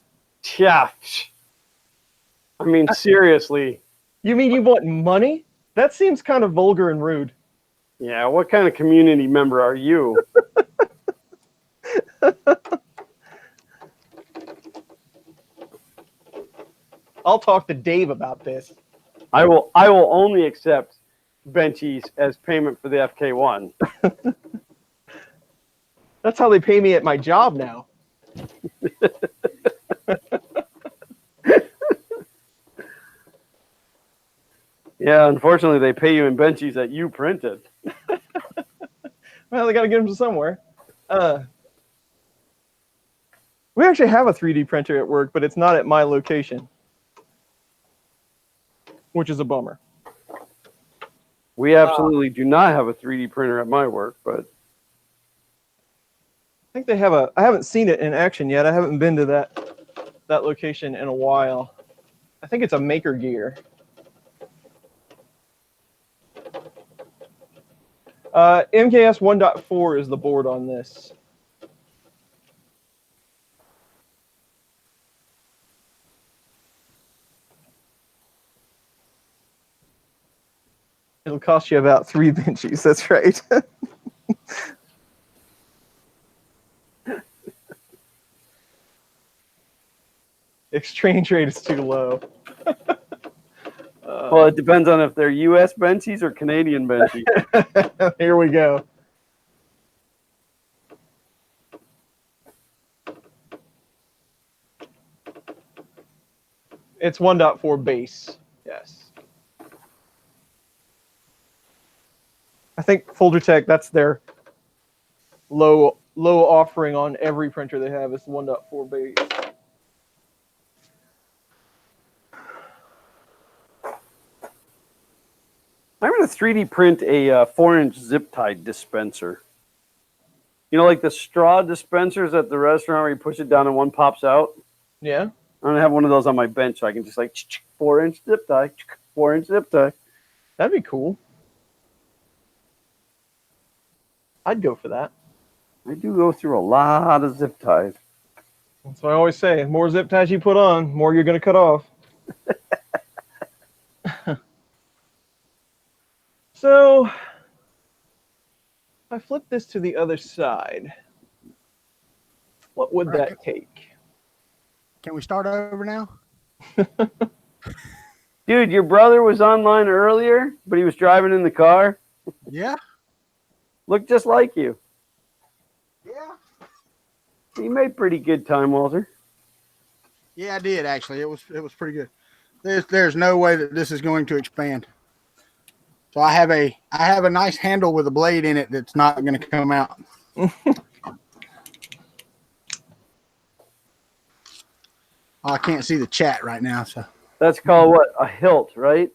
Yeah. I mean, seriously. You mean you want money? That seems kind of vulgar and rude. Yeah, what kind of community member are you? I'll talk to Dave about this. I will only accept Benchies as payment for the FK1. That's how they pay me at my job now. Yeah, unfortunately, they pay you in Benchies that you printed. Well, they got to get them to somewhere. We actually have a 3D printer at work, but it's not at my location. which is a bummer. We absolutely do not have a 3D printer at my work, but I think they have a. I haven't seen it in action yet. I haven't been to that location in a while. I think it's a Maker Gear. MKS 1.4 is the board on this. It'll cost you about 3 benchies. That's right. Exchange rate is too low. well, it depends on if they're U.S. benchies or Canadian benchies. Here we go. It's 1.4 base. Yes. I think Foldertech, that's their low offering on every printer they have is 1.4 base. I'm going to 3D print a 4-inch zip tie dispenser. You know, like the straw dispensers at the restaurant where you push it down and one pops out? Yeah. I'm going to have one of those on my bench so I can just like 4-inch zip tie, 4-inch zip tie. That'd be cool. I'd go for that. I do go through a lot of zip ties. That's what I always say. The more zip ties you put on, the more you're going to cut off. So, if I flip this to the other side, what would that take? Can we start over now? Dude, your brother was online earlier, but he was driving in the car. Yeah. Looked just like you. Yeah. He made pretty good time, Walter. Yeah, I did actually. It was pretty good. There's no way that this is going to expand. So I have a nice handle with a blade in it that's not going to come out. I can't see the chat right now, so That's called what? A hilt, right?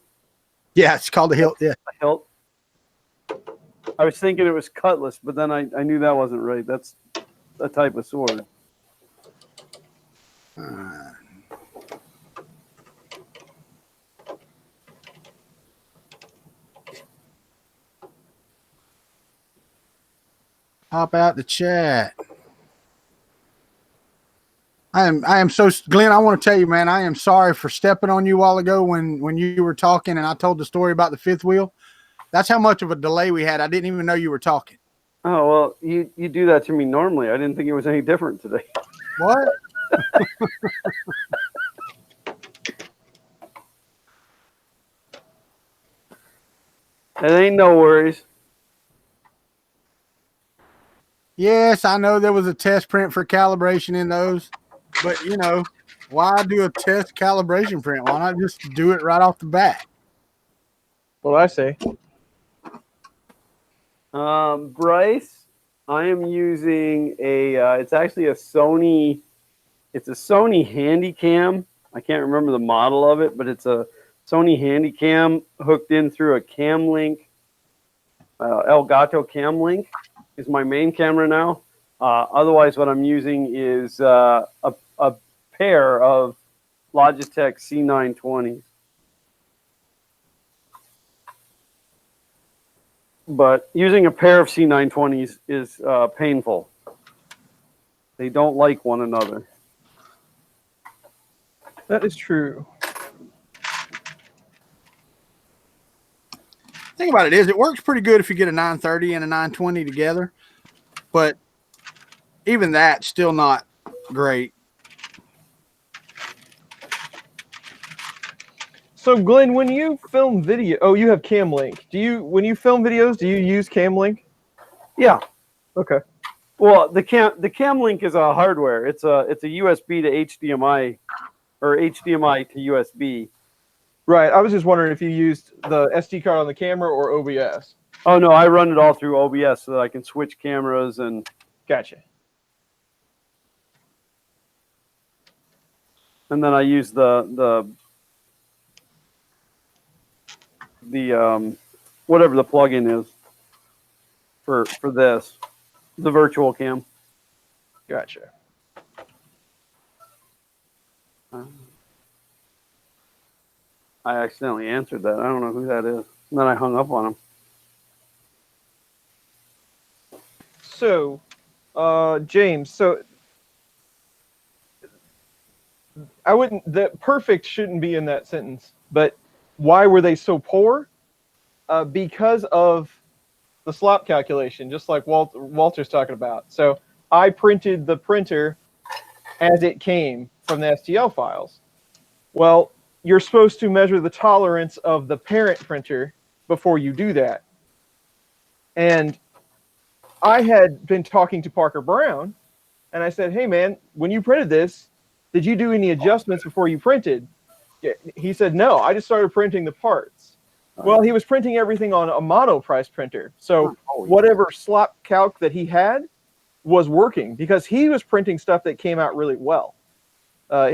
yeah, it's called a hilt. Yeah. A hilt. I was thinking it was cutlass, but then I knew that wasn't right. That's a type of sword. Pop out the chat. I am so Glenn. I want to tell you, man. I am sorry for stepping on you a while ago when you were talking and I told the story about the fifth wheel. That's how much of a delay we had. I didn't even know you were talking. Oh well, you do that to me normally. I didn't think it was any different today. What? It ain't no worries. Yes, I know there was a test print for calibration in those, but you know, why do a test calibration print? Why not just do it right off the bat? What I say? Bryce, I am using it's actually a Sony. It's a Sony Handycam. I can't remember the model of it, but it's a Sony Handycam hooked in through a Cam Link. Elgato Cam Link is my main camera now. Otherwise, what I'm using is a pair of Logitech C920s. But using a pair of C920s is painful. They don't like one another. That is true. The thing about it is, it works pretty good if you get a 930 and a 920 together, but even that's still not great. So, Glenn, when you film video, oh, you have Cam Link. When you film videos, do you use Cam Link? Yeah. Okay. Well, the Cam Link is a hardware. It's a USB to HDMI or HDMI to USB. Right. I was just wondering if you used the SD card on the camera or OBS. Oh no, I run it all through OBS so that I can switch cameras and. Gotcha. And then I use the the whatever the plugin is for this, the virtual cam. Gotcha. I accidentally answered that. I don't know who that is. And then I hung up on him. So, James, so I wouldn't, that perfect shouldn't be in that sentence, but why were they so poor? Because of the slop calculation, just like Walter's talking about. So I printed the printer as it came from the STL files. Well, you're supposed to measure the tolerance of the parent printer before you do that. And I had been talking to Parker Brown, and I said, hey, man, when you printed this, did you do any adjustments before you printed? He said, no, I just started printing the parts. Well, he was printing everything on a monoprice printer. So whatever slop calc that he had was working because he was printing stuff that came out really well.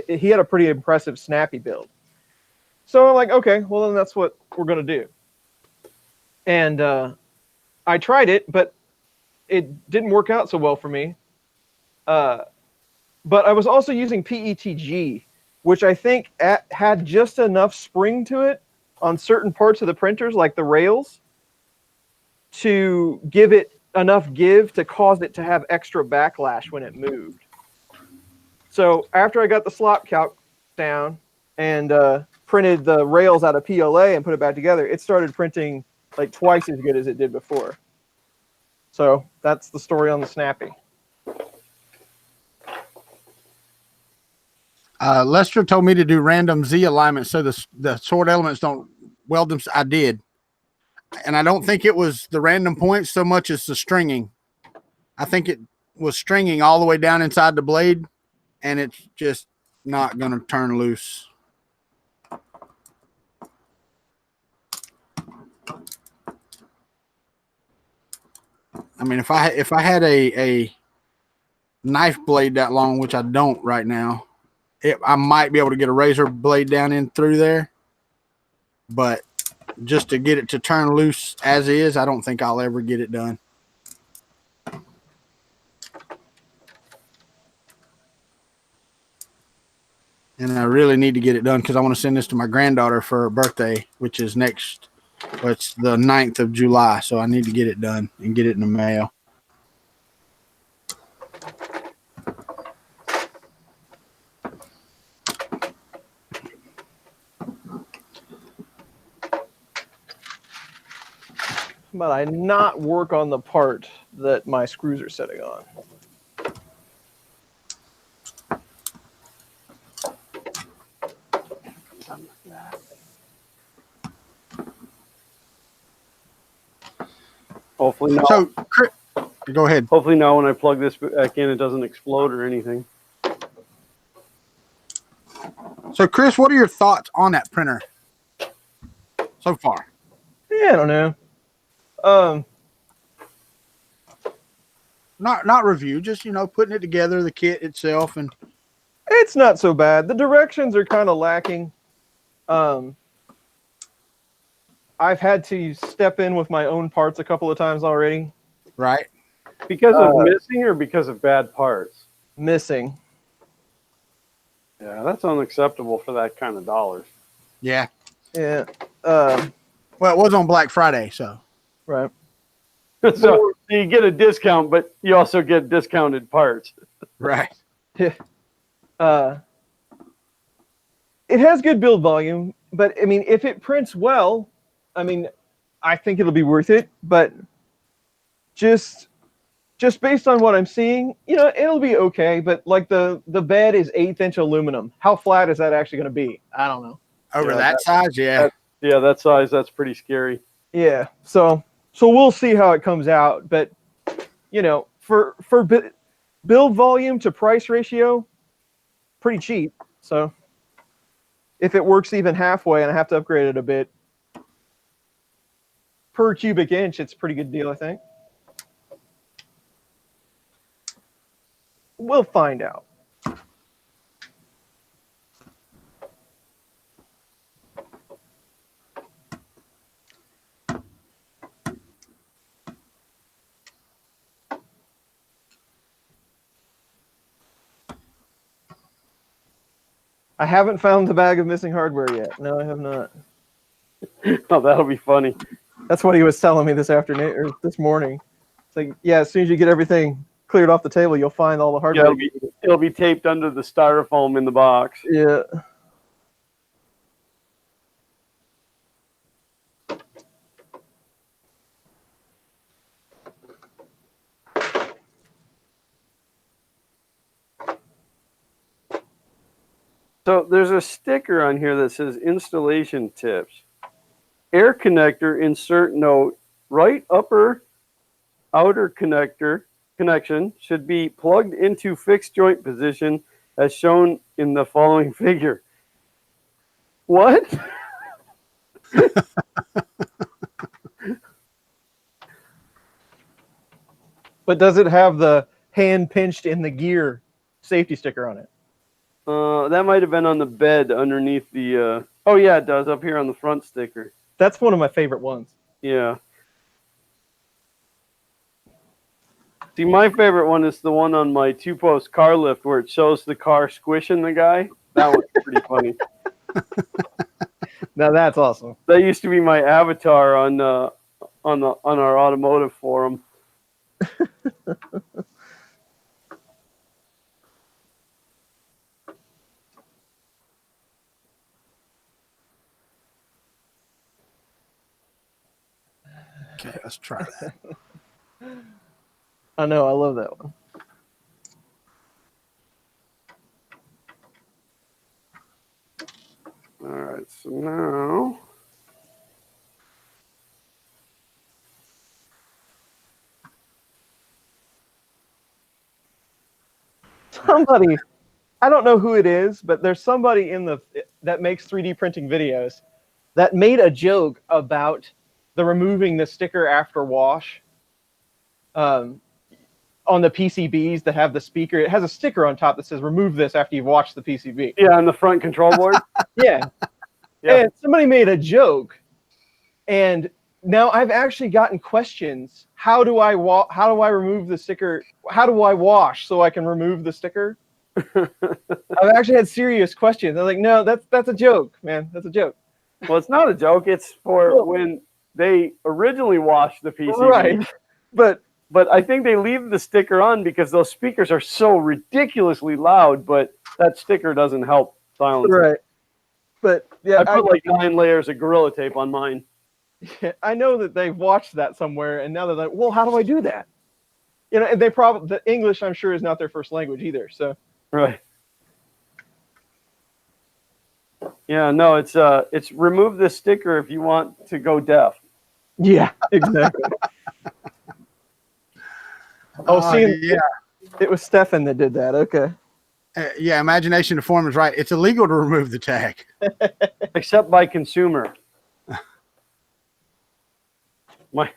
He had a pretty impressive snappy build. So I'm like, okay, well, then that's what we're going to do. And I tried it, but it didn't work out so well for me. But I was also using PETG, which I think had just enough spring to it on certain parts of the printers, like the rails, to give it enough give to cause it to have extra backlash when it moved. So after I got the slop calc down and printed the rails out of PLA and put it back together, it started printing like twice as good as it did before. So that's the story on the Snappy. Lester told me to do random Z alignment so the sword elements don't weld them. I did. And I don't think it was the random points so much as the stringing. I think it was stringing all the way down inside the blade, and it's just not going to turn loose. I mean, if I had a knife blade that long, which I don't right now, I might be able to get a razor blade down in through there, but just to get it to turn loose as is, I don't think I'll ever get it done. And I really need to get it done because I want to send this to my granddaughter for her birthday, which is next, well, it's the 9th of July. So I need to get it done and get it in the mail. But I not work on the part that my screws are setting on. Hopefully now. So, go ahead. Hopefully now when I plug this back in, it doesn't explode or anything. So, Chris, what are your thoughts on that printer so far? Yeah, I don't know. Not review, just, putting it together, the kit itself, and it's not so bad. The directions are kind of lacking. I've had to step in with my own parts a couple of times already. Right. Because of missing or because of bad parts? Missing. Yeah, that's unacceptable for that kind of dollars. Yeah. Yeah. Well, it was on Black Friday, so. Right. So you get a discount, but you also get discounted parts. Right. Yeah. It has good build volume, but I mean, if it prints well, I mean, I think it'll be worth it. But just based on what I'm seeing, it'll be okay. But like the bed is 1/8" aluminum. How flat is that actually going to be? I don't know. Over that size, yeah. That size, that's pretty scary. Yeah. So we'll see how it comes out. But for build volume to price ratio, pretty cheap. So if it works even halfway and I have to upgrade it a bit per cubic inch, it's a pretty good deal, I think. We'll find out. I haven't found the bag of missing hardware yet. No, I have not. Oh, that'll be funny. That's what he was telling me this afternoon or this morning. It's like, yeah, as soon as you get everything cleared off the table, you'll find all the Yeah, hardware. it'll be taped under the styrofoam in the box. Yeah. So there's a sticker on here that says installation tips. Air connector insert note, right upper outer connection should be plugged into fixed joint position as shown in the following figure. What? But does it have the hand pinched in the gear safety sticker on it? That might have been on the bed underneath the. Oh yeah, it does up here on the front sticker. That's one of my favorite ones. Yeah. See, my favorite one is the one on my 2-post car lift where it shows the car squishing the guy. That one's pretty funny. Now that's awesome. That used to be my avatar on our automotive forum. Okay, let's try that. I know, I love that one. All right, so now. Somebody, I don't know who it is, but there's somebody that makes 3D printing videos that made a joke about the removing the sticker after wash on the PCBs that have the speaker. It has a sticker on top that says remove this after you've washed the PCB. Yeah, on the front control board. Yeah. Yeah. And somebody made a joke, and now I've actually gotten questions. How do I remove the sticker? How do I wash so I can remove the sticker? I've actually had serious questions. I'm like, no, that's a joke, man. That's a joke. Well, it's not a joke. It's for when they originally washed the PCB. Right. But I think they leave the sticker on because those speakers are so ridiculously loud, but that sticker doesn't help silence it. Right. But yeah, I put like 9 layers of Gorilla Tape on mine. I know that they've watched that somewhere, and now they're like, well, how do I do that? You know, and they probably, the English, I'm sure, is not their first language either. So Right. Yeah, no, it's remove the sticker if you want to go deaf. yeah, exactly. Yeah. It was Stefan that did that. Okay. Yeah, imagination to form is right. It's illegal to remove the tag. Except by consumer.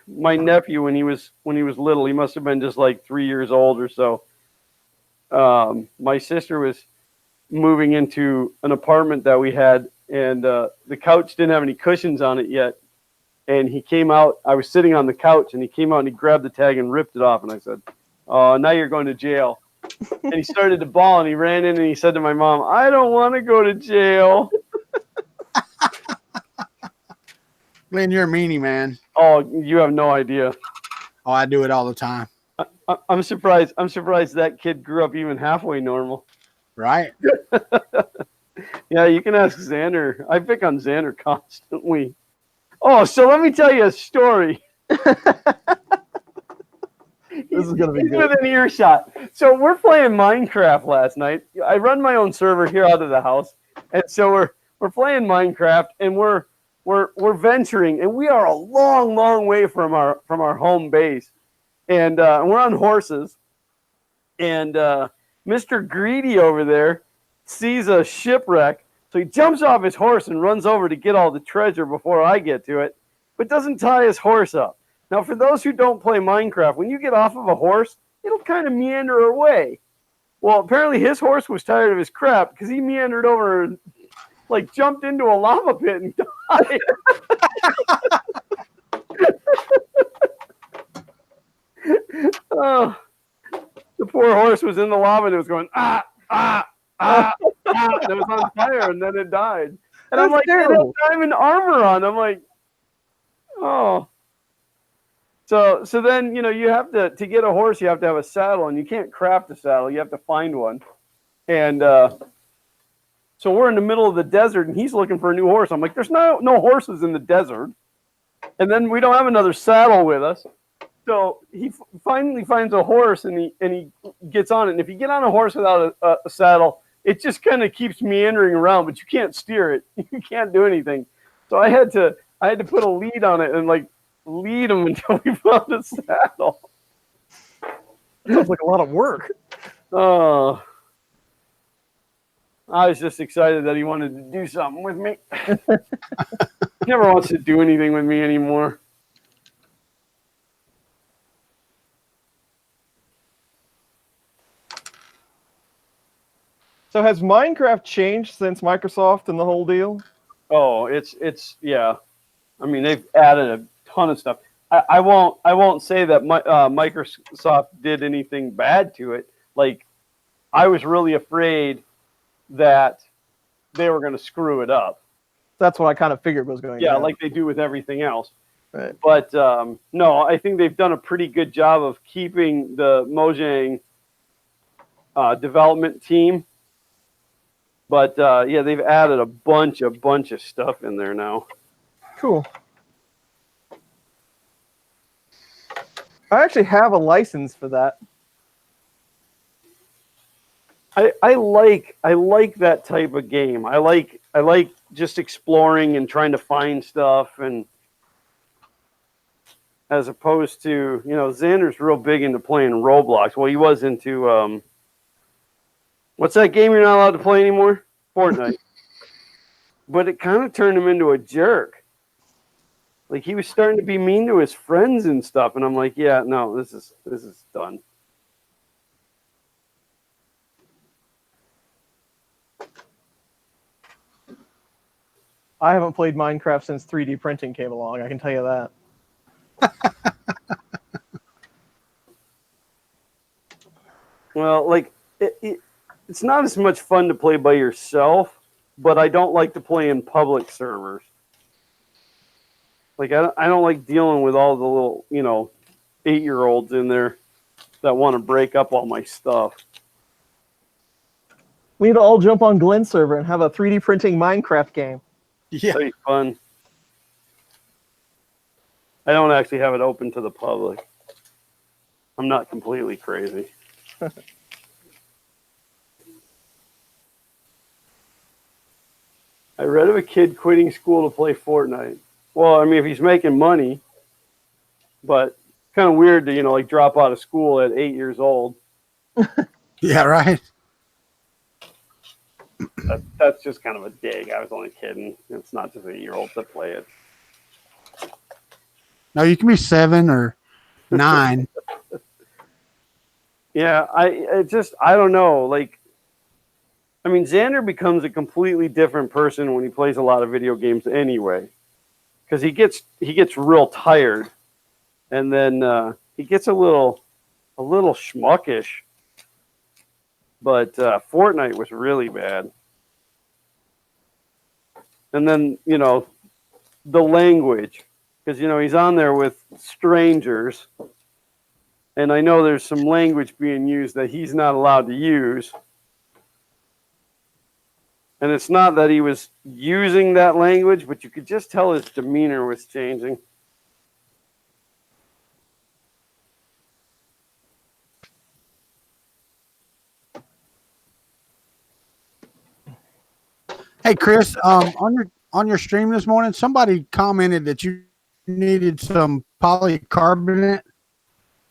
My nephew, when he was little, he must have been just like 3 years old or so. My sister was moving into an apartment that we had, and the couch didn't have any cushions on it yet. And he came out. I was sitting on the couch, and he came out and he grabbed the tag and ripped it off. And I said, "Oh, now you're going to jail." And he started to bawl, and he ran in and he said to my mom, "I don't want to go to jail." Glenn, you're a meanie, man. Oh, you have no idea. Oh, I do it all the time. I'm surprised. I'm surprised that kid grew up even halfway normal. Right? Yeah, you can ask Xander. I pick on Xander constantly. Oh, so let me tell you a story. This is gonna be He's good. within earshot. So we're playing Minecraft last night. I run my own server here out of the house, and so we're playing Minecraft, and we're venturing, and we are a long way from our home base, and we're on horses, and Mr. Greedy over there sees a shipwreck, so he jumps off his horse and runs over to get all the treasure before I get to it, but doesn't tie his horse up. Now, for those who don't play Minecraft, when you get off of a horse, it'll kind of meander away. Well, apparently his horse was tired of his crap because he meandered over and like jumped into a lava pit and died. Oh, the poor horse was in the lava and it was going, ah, ah, ah, ah. and it was on fire, and then it died. And That's I'm like, terrible. it had diamond armor on. I'm like, oh. So then, you have to get a horse, you have to have a saddle, and you can't craft a saddle. You have to find one. And so we're in the middle of the desert, and he's looking for a new horse. I'm like, there's no horses in the desert. And then we don't have another saddle with us. So he finally finds a horse, and he gets on it. And if you get on a horse without a saddle, it just kind of keeps meandering around, but you can't steer it. You can't do anything. So I had to put a lead on it and like lead him until we found a saddle. Sounds like a lot of work. Oh, I was just excited that he wanted to do something with me. Never wants to do anything with me anymore. So has Minecraft changed since Microsoft and the whole deal? Oh, it's yeah. I mean, they've added a ton of stuff. I won't say that Microsoft did anything bad to it. Like, I was really afraid that they were going to screw it up. That's what I kind of figured was going to happen. Like they do with everything else. Right. But no, I think they've done a pretty good job of keeping the Mojang development team. But yeah, they've added a bunch of stuff in there now. Cool. I actually have a license for that. I like that type of game. I like just exploring and trying to find stuff, and as opposed to, Xander's real big into playing Roblox. Well, he was into what's that game you're not allowed to play anymore? Fortnite. But it kind of turned him into a jerk. Like, he was starting to be mean to his friends and stuff, and I'm like, yeah, no, this is done. I haven't played Minecraft since 3D printing came along. I can tell you that. Well, like, it's not as much fun to play by yourself, but I don't like to play in public servers. Like, I don't like dealing with all the little, 8-year-olds in there that want to break up all my stuff. We need to all jump on Glenn's server and have a 3D printing Minecraft game. Yeah. That'd be fun. I don't actually have it open to the public. I'm not completely crazy. I read of a kid quitting school to play Fortnite. Well, I mean, if he's making money, but it's kind of weird to, like, drop out of school at 8 years old. Yeah, right. That's just kind of a dig. I was only kidding. It's not just 8-year-olds that play it. No, you can be 7 or 9. Yeah, I don't know. Like, I mean, Xander becomes a completely different person when he plays a lot of video games anyway, because he gets real tired, and then he gets a little schmuckish. But Fortnite was really bad. And then, the language, because, he's on there with strangers, and I know there's some language being used that he's not allowed to use. And it's not that he was using that language, but you could just tell his demeanor was changing. Hey, Chris, on your stream this morning, somebody commented that you needed some polycarbonate.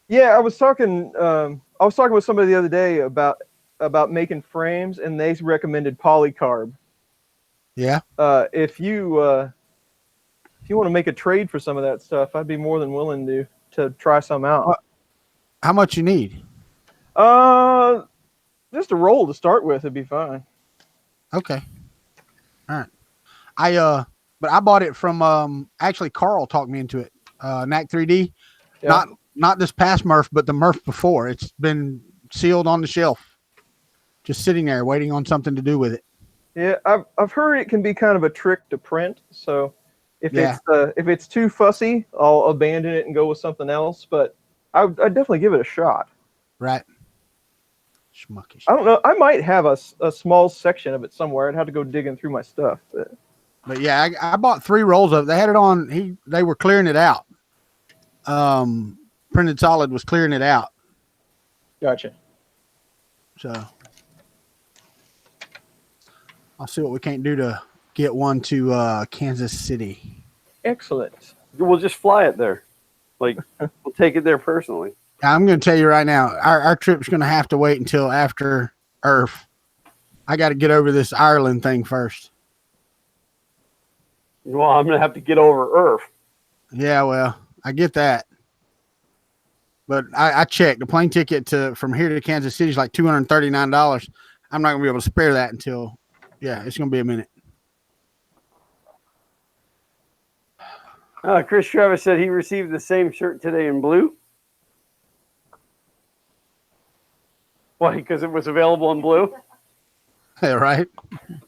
Yeah, I was talking with somebody the other day about making frames, and they recommended polycarb. Yeah. If you want to make a trade for some of that stuff, I'd be more than willing to try some out. How much you need? Just a roll to start with would be fine. Okay. All right. But I bought it from actually Carl talked me into it. NAC 3D. Yeah. Not this past Murph, but the Murph before. It's been sealed on the shelf, just sitting there waiting on something to do with it. Yeah, I've heard it can be kind of a trick to print. So if Yeah. if it's too fussy, I'll abandon it and go with something else. But I'd definitely give it a shot. Right. Schmuckish. I don't know. I might have a small section of it somewhere. I'd have to go digging through my stuff. But yeah, I bought 3 rolls of it. They had it on. They were clearing it out. Printed Solid was clearing it out. Gotcha. So I'll see what we can't do to get one to Kansas City. Excellent. We'll just fly it there. Like, we'll take it there personally. I'm going to tell you right now, our trip's going to have to wait until after Earth. I got to get over this Ireland thing first. Well, I'm going to have to get over Earth. Yeah, well, I get that. But I checked. The plane ticket from here to Kansas City is like $239. I'm not going to be able to spare that until, it's going to be a minute. Chris Travis said he received the same shirt today in blue. Why? Because it was available in blue? Yeah, right?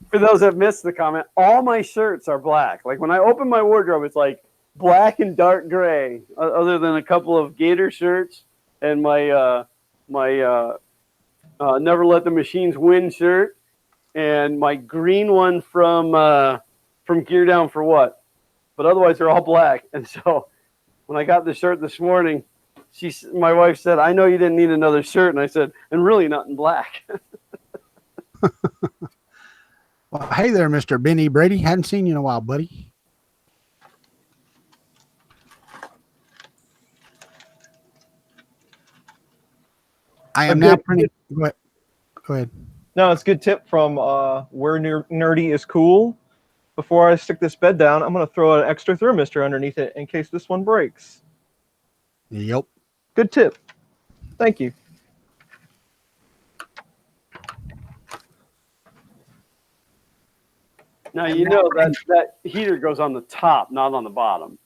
For those that missed the comment, all my shirts are black. Like when I open my wardrobe, it's like black and dark gray, other than a couple of Gator shirts and my Never Let the Machines Win shirt and my green one from Gear Down for What. But otherwise, they're all black. And so when I got the shirt this morning, my wife said, "I know you didn't need another shirt." And I said, "And really not in black." Well, hey there, Mr. Benny Brady. Hadn't seen you in a while, buddy. I am now printing. Go ahead. No, it's a good tip from Where Nerdy is Cool. Before I stick this bed down, I'm going to throw an extra thermistor underneath it in case this one breaks. Yep. Good tip. Thank you. Now, you know that heater goes on the top, not on the bottom.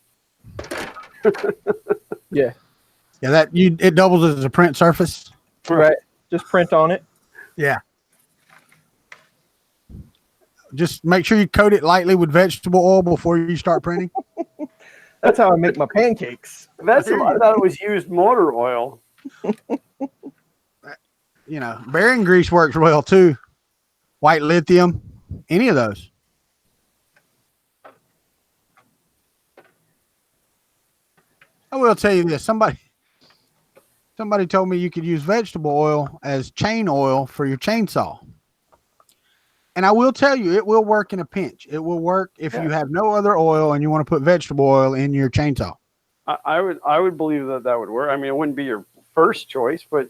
Yeah. Yeah, it doubles as a print surface. Right. Just print on it. Yeah. Just make sure you coat it lightly with vegetable oil before you start printing. That's how I make my pancakes. I thought it was used motor oil. Bearing grease works well too. White lithium, any of those. I will tell you this. Somebody told me you could use vegetable oil as chain oil for your chainsaw. And I will tell you, it will work in a pinch. It will work if you have no other oil and you want to put vegetable oil in your chainsaw. I would believe that would work. I mean, it wouldn't be your first choice, but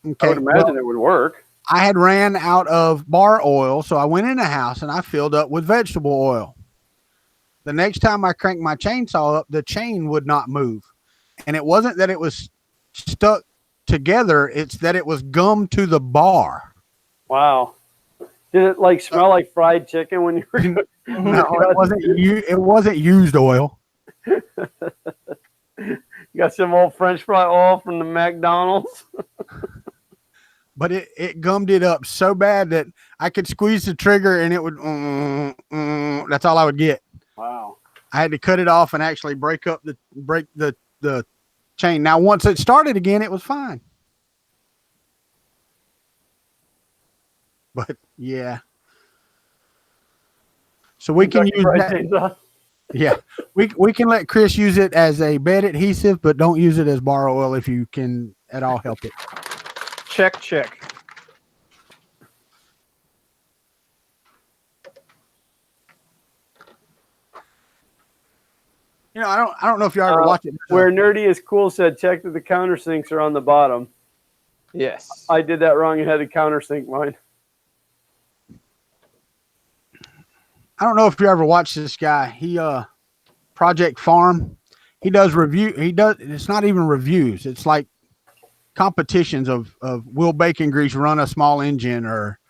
I would imagine it would work. I had ran out of bar oil, so I went in the house and I filled up with vegetable oil. The next time I cranked my chainsaw up, the chain would not move. And it wasn't that it was stuck together, it's that it was gummed to the bar. Wow. Did it smell like fried chicken when you were No, it wasn't used oil. You got some old French fry oil from the McDonald's. But it gummed it up so bad that I could squeeze the trigger and it would that's all I would get. Wow. I had to cut it off and actually break the chain. Now once it started again, it was fine. But yeah. So we can use that. Yeah. We can let Chris use it as a bed adhesive, but don't use it as bar oil if you can at all help it. Check. I don't know if you ever watch it. Where Nerdy is Cool said, check that the countersinks are on the bottom. Yes. I did that wrong and had to countersink mine. I don't know if you ever watched this guy. He Project Farm. He does it's not even reviews. It's like competitions of will bacon grease run a small engine, or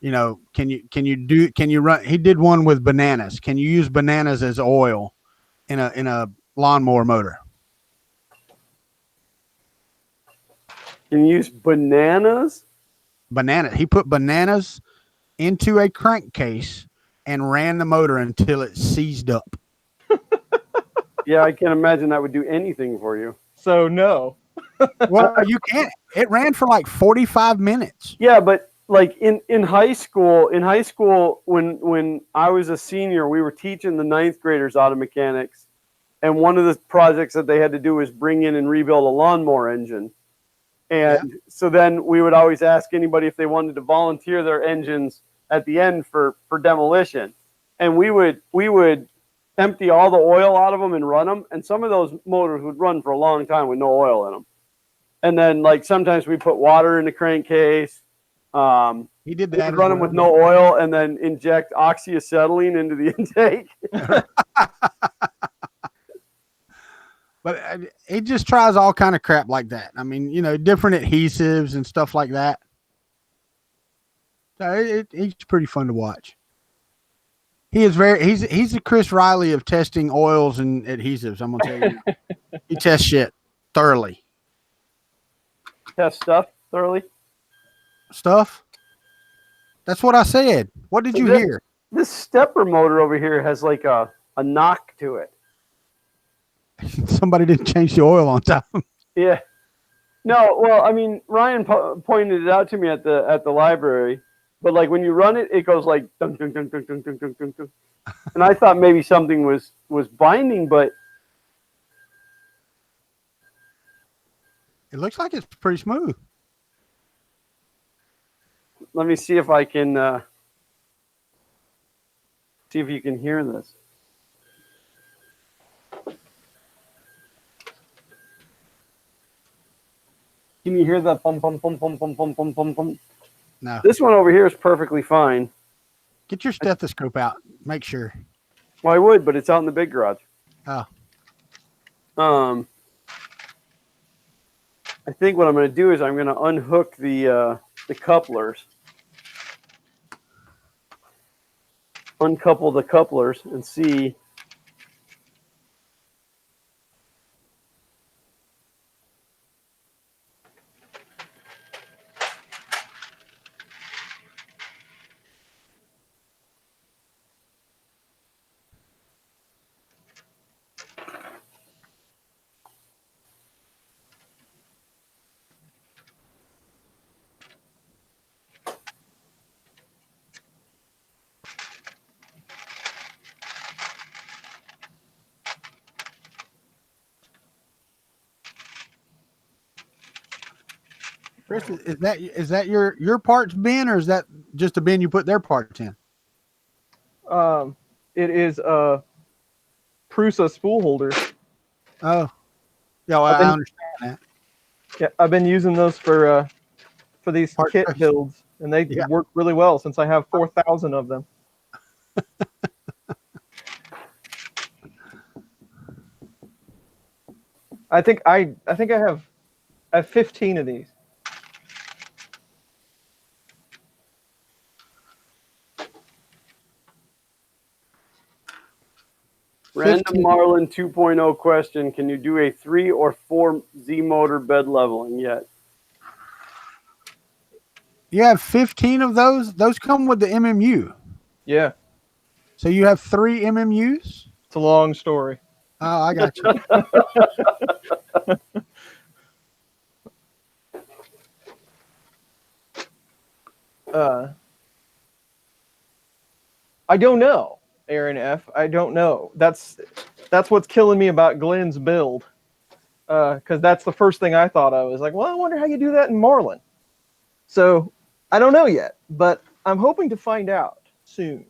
can you run, he did one with bananas. Can you use bananas as oil in a lawnmower motor? Can you use bananas? He put bananas into a crankcase and ran the motor until it seized up. Yeah, I can't imagine that would do anything for you. So no. Well, you can't. It ran for like 45 minutes. Yeah, but like in high school, when I was a senior, we were teaching the ninth graders auto mechanics, and one of the projects that they had to do was bring in and rebuild a lawnmower engine. And so then we would always ask anybody if they wanted to volunteer their engines at the end for demolition. And we would empty all the oil out of them and run them. And some of those motors would run for a long time with no oil in them. And then like sometimes we put water in the crankcase. He did We that. would run them with no oil and then inject oxyacetylene into the intake. But he just tries all kind of crap like that. I mean, different adhesives and stuff like that. So he's pretty fun to watch. He's the Chris Riley of testing oils and adhesives. I'm gonna tell you, he tests shit thoroughly. Test stuff thoroughly. Stuff. That's what I said. What did you hear? This stepper motor over here has like a knock to it. Somebody didn't change the oil on top. Yeah. No, well, I mean, Ryan pointed it out to me at the library, but like when you run it, it goes like dunk, dunk, dunk, dunk, dunk, dunk, dunk, dunk, dunk. And I thought maybe something was binding, but It looks like it's pretty smooth. let me see if I can see if you can hear this. Can you hear that pum pum pum pum pum pum pum pum pum? No. This one over here is perfectly fine. Get your stethoscope out. Make sure. Well, I would, but it's out in the big garage. Oh. I think what I'm going to do is I'm going to unhook the couplers, uncouple the couplers, and see. Chris, is that your parts bin, or is that just a bin you put their parts in? It is a Prusa spool holder. Oh. Yeah, well, I understand that. Yeah, I've been using those for these Part kit pressure. builds, and they work really well since I have 4,000 of them. I think I have 15 of these. Random 15. Marlin 2.0 question: can you do a 3 or 4 Z motor bed leveling yet? You have 15 of those? Those come with the MMU. Yeah, So you have 3 MMUs? it's a long story. Oh, I got you. I don't know, Aaron F. I don't know. That's what's killing me about Glenn's build. Because that's the first thing I thought of. Was like, well, I wonder how you do that in Marlin. So I don't know yet, but I'm hoping to find out soon.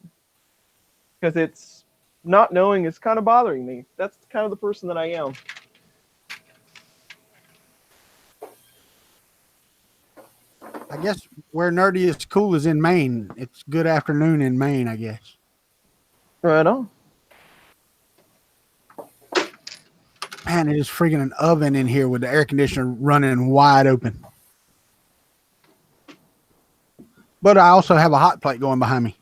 Because it's not knowing is kind of bothering me. That's kind of the person that I am. I guess where nerdy is cool is in Maine. It's good afternoon in Maine, I guess. Right on. Man, it is freaking an oven in here with the air conditioner running wide open. But I also have a hot plate going behind me.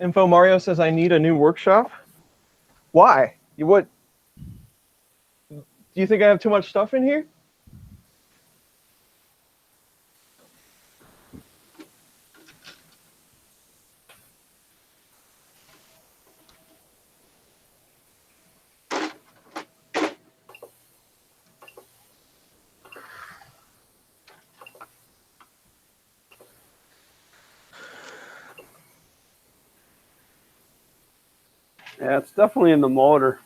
Info Mario says I need a new workshop. Why? You would? Do you think I have too much stuff in here? Yeah, it's definitely in the motor.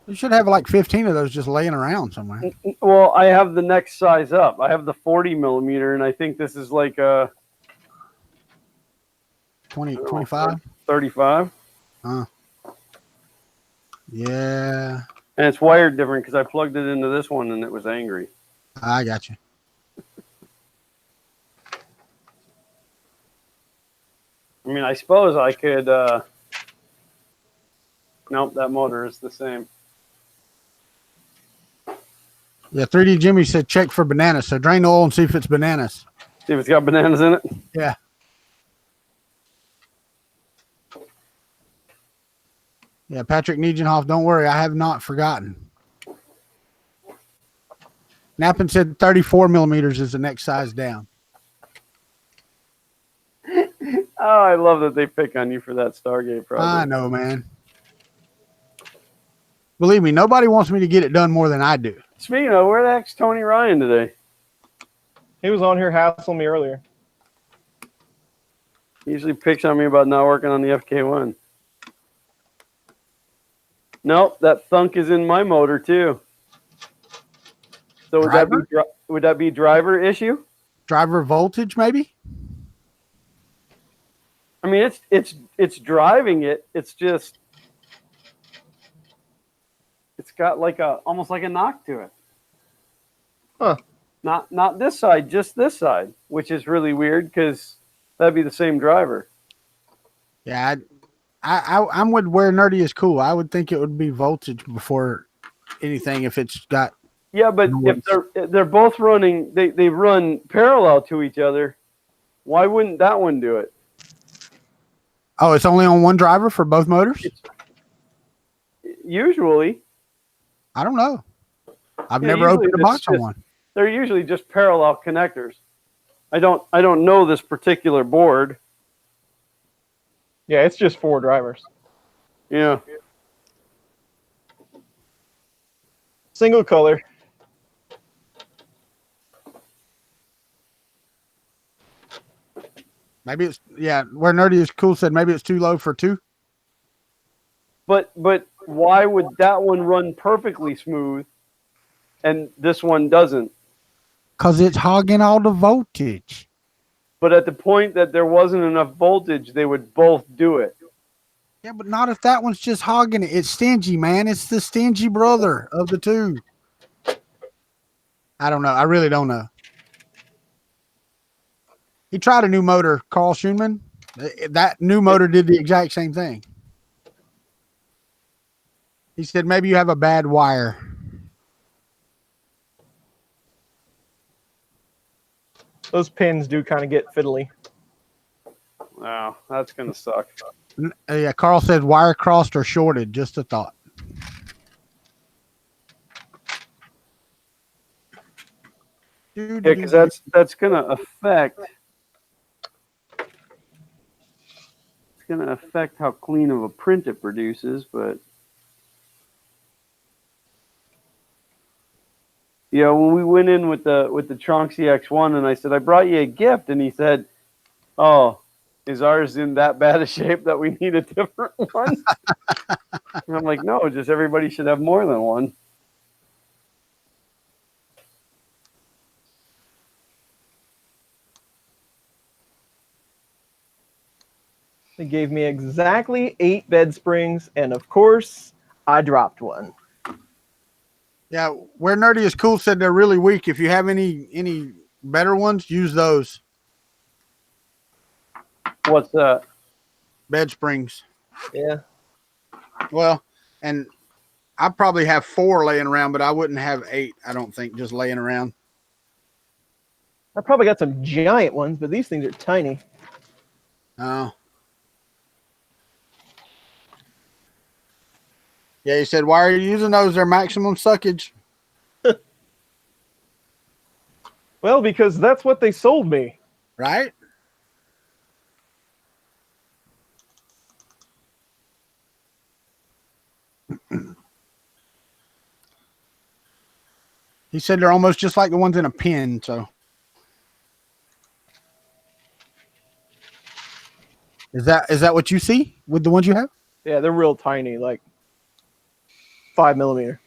You should have like 15 of those just laying around somewhere. Well, I have the next size up. I have the 40 millimeter, and I think this is like a 25? 35. Yeah, And it's wired different because I plugged it into this one and it was angry. I got you. I mean, I suppose I could. Nope, that motor is the same. Yeah, 3D Jimmy said check for bananas. So drain the oil and see if it's bananas. See if it's got bananas in it. Yeah. Yeah, Patrick Niegenhoff, don't worry, I have not forgotten. Knappen said 34 millimeters is the next size down. Oh, I love that they pick on you for that Stargate project. I know, man. Believe me, nobody wants me to get it done more than I do. Speaking of, where the heck's Tony Ryan today? He was on here hassling me earlier. He usually picks on me about not working on the FK1. Nope, that thunk is in my motor too. So would that be driver issue? Driver voltage, maybe? I mean, it's driving it. It's just it's got like almost like a knock to it. Huh. Not this side, just this side, which is really weird because that'd be the same driver. Yeah, I'm with where nerdy is cool. I would think it would be voltage before anything if it's got. Yeah, but if they're both running, they run parallel to each other. Why wouldn't that one do it? Oh, it's only on one driver for both motors? Usually. I don't know. I've never opened a box on one. They're usually just parallel connectors. I don't know this particular board. Yeah, it's just 4 drivers. Yeah. Single color. Maybe it's, yeah, where nerdy is cool said maybe it's too low for 2. But why would that one run perfectly smooth and this one doesn't? Because it's hogging all the voltage. But at the point that there wasn't enough voltage, they would both do it. Yeah, but not if that one's just hogging it. It's stingy, man. It's the stingy brother of the two. I don't know. I really don't know. He tried a new motor, Carl Schoenman. That new motor did the exact same thing. He said maybe you have a bad wire. Those pins do kind of get fiddly. Wow, that's going to suck. Yeah, Carl said wire crossed or shorted. Just a thought. Yeah, because that's going to affect. It's going to affect how clean of a print it produces, but. Yeah, when we went in with the Tronxy X1 and I said, I brought you a gift. And he said, oh, is ours in that bad a shape that we need a different one? And I'm like, no, just everybody should have more than one. They gave me exactly 8 bed springs, and of course, I dropped one. Yeah, where nerdy is cool said they're really weak. If you have any better ones, use those. What's that? Bed springs. Yeah. Well, and I probably have 4 laying around, but I wouldn't have 8, I don't think, just laying around. I probably got some giant ones, but these things are tiny. Oh. Yeah, he said, "Why are you using those? They're maximum suckage." Well, because that's what they sold me. Right? He said they're almost just like the ones in a pen. So, is that what you see with the ones you have? Yeah, they're real tiny, like 5 millimeter.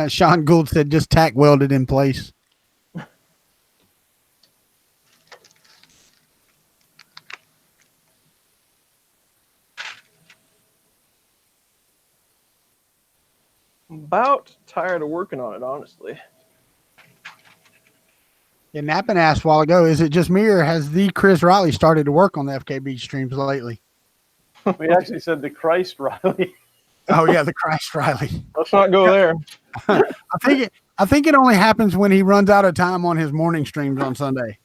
Sean Gould said just tack welded in place. I'm about tired of working on it, honestly. Yeah, Nappin asked a while ago, is it just me or has the Chris Riley started to work on the FKB streams lately? We actually said the Christ Riley. Oh yeah, the Christ Riley. Let's not go there. I think it only happens when he runs out of time on his morning streams on Sunday.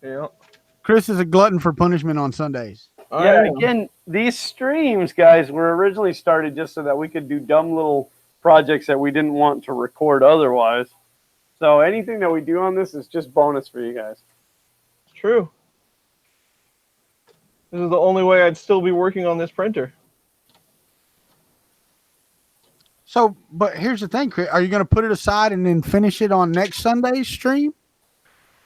Yeah. Chris is a glutton for punishment on Sundays. Yeah, again, these streams, guys, were originally started just so that we could do dumb little projects that we didn't want to record otherwise. So anything that we do on this is just bonus for you guys. True. This is the only way I'd still be working on this printer. So, but here's the thing, Chris. Are you going to put it aside and then finish it on next Sunday's stream?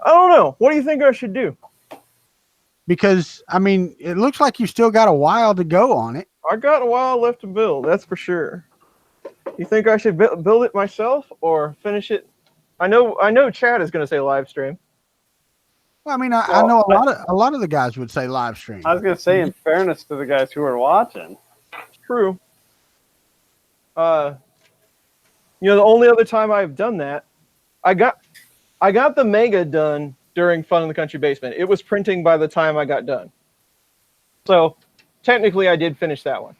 I don't know. What do you think I should do? Because, I mean, it looks like you still got a while to go on it. I got a while left to build, that's for sure. You think I should build it myself or finish it? I know Chad is going to say live stream. Well, I mean, I know a lot of the guys would say live stream. I was going to say, in fairness to the guys who are watching. True. The only other time I've done that, I got the Mega done during Fun in the Country Basement. It was printing by the time I got done. So technically I did finish that one.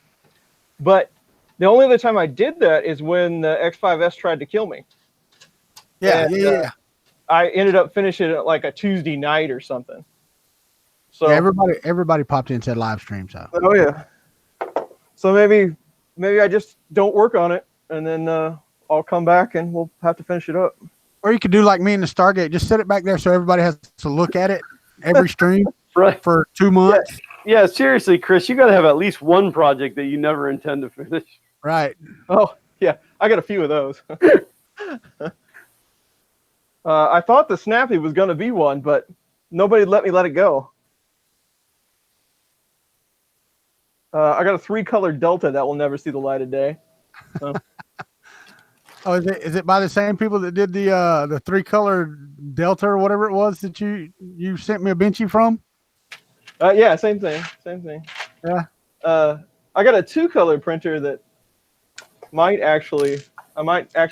But the only other time I did that is when the X5S tried to kill me. Yeah. I ended up finishing it like a Tuesday night or something. So Yeah, everybody popped in and said live stream. So oh yeah. So maybe I just don't work on it, and then I'll come back and we'll have to finish it up. Or you could do like me in the Stargate, just set it back there so everybody has to look at it every stream Right. for 2 months. Yeah, seriously, Chris, you got to have at least one project that you never intend to finish. Right. Oh yeah, I got a few of those. I thought the Snappy was going to be one, but nobody let me let it go. I got a 3-color Delta that will never see the light of day. So. Oh, is it by the same people that did the 3-color Delta or whatever it was that you sent me a Benchy from? Yeah, same thing. Yeah. I got a 2-color printer that I might actually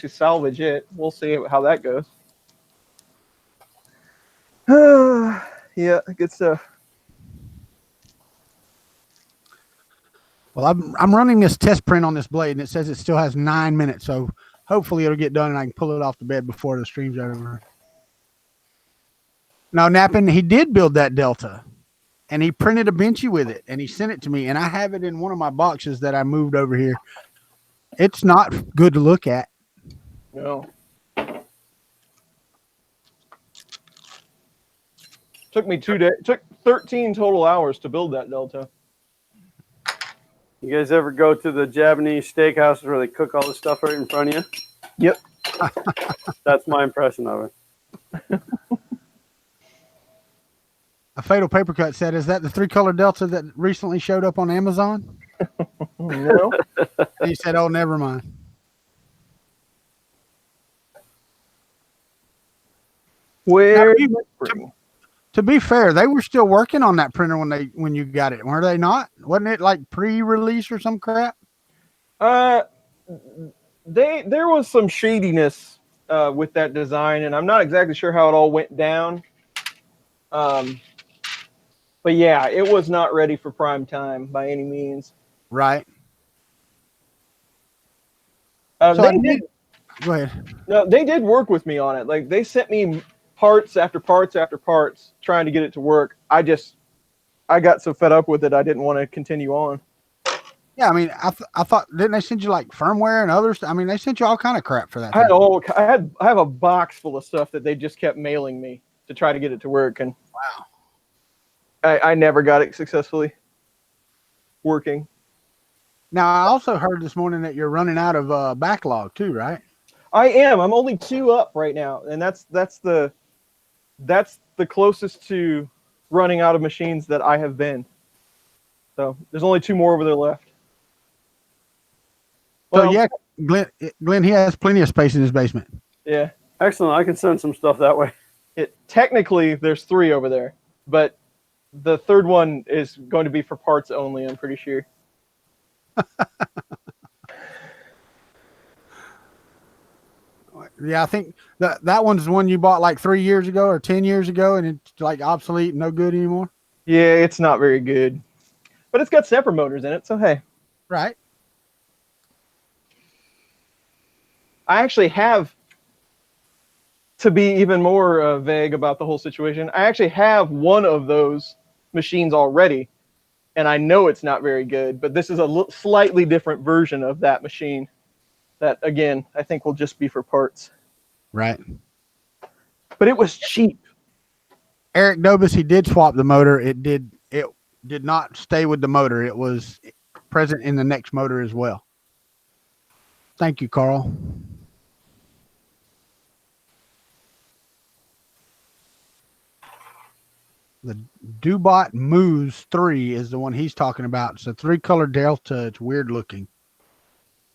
salvage it. We'll see how that goes. Yeah, good stuff. Well, I'm running this test print on this blade, and it says it still has 9 minutes. So hopefully it'll get done, and I can pull it off the bed before the stream's over. Now, Nappin, he did build that Delta, and he printed a Benchy with it, and he sent it to me, and I have it in one of my boxes that I moved over here. It's not good to look at. No. Took me 2 days. Took 13 total hours to build that Delta. You guys ever go to the Japanese steakhouses where they cook all the stuff right in front of you? Yep. That's my impression of it. A Fatal Paper Cut said, is that the 3-color Delta that recently showed up on Amazon? No. He said, oh, never mind. Where? To be fair, they were still working on that printer when you got it, were they not? Wasn't it like pre-release or some crap? There was some shadiness with that design, and I'm not exactly sure how it all went down. But yeah, it was not ready for prime time by any means. Right. Go ahead. No, they did work with me on it. Like they sent me parts after parts after parts trying to get it to work. I just I got so fed up with it, I didn't want to continue on. Yeah, I mean, I thought, didn't they send you like firmware and others? I mean, they sent you all kind of crap for that. I have a box full of stuff that they just kept mailing me to try to get it to work, and Wow. I never got it successfully working. Now, I also heard this morning that you're running out of backlog too, right? I am. I'm only 2 up right now, and that's the closest to running out of machines that I have been. So there's only 2 more over there left. So Well, yeah, Glenn, he has plenty of space in his basement. Yeah. Excellent. I can send some stuff that way. Technically, there's 3 over there, but the 3rd one is going to be for parts only, I'm pretty sure. Yeah, I think that one's the one you bought like 3 years ago or 10 years ago, and it's like obsolete, no good anymore. Yeah, it's not very good, but it's got stepper motors in it, so hey. Right. I actually have, to be even more vague about the whole situation, I actually have one of those machines already, and I know it's not very good, but this is a slightly different version of that machine that, again, I think will just be for parts. Right. But it was cheap. Eric Dobus, he did swap the motor. It did not stay with the motor. It was present in the next motor as well. Thank you, Carl. The Dubot Moose 3 is the one he's talking about. It's a 3-color Delta. It's weird looking.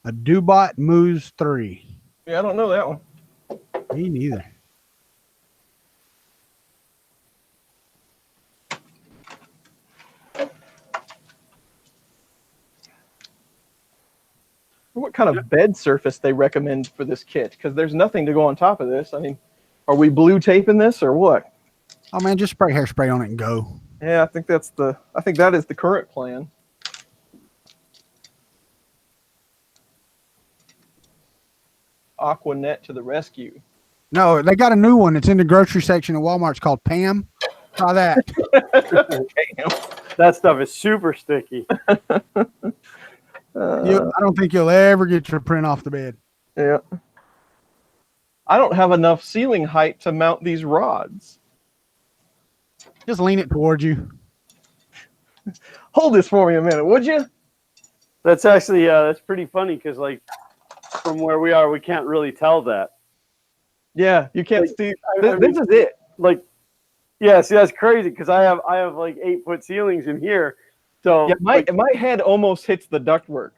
A Dubot Moose 3. Yeah, I don't know that one. Me neither. What kind of bed surface they recommend for this kit? Because there's nothing to go on top of this. I mean, are we blue taping this or what? Oh man, just spray hairspray on it and go. Yeah, I think that is the current plan. Aquanet to the rescue. No, they got a new one. It's in the grocery section at Walmart. It's called Pam. Try that. That stuff is super sticky. I don't think you'll ever get your print off the bed. Yeah. I don't have enough ceiling height to mount these rods. Just lean it towards you. Hold this for me a minute, would you? That's actually that's pretty funny because like from where we are, we can't really tell that. Yeah, you can't Like, see. I This mean, is it. Like, yeah, see, that's crazy because I have like 8-foot ceilings in here. So Yeah, my head almost hits the ductwork.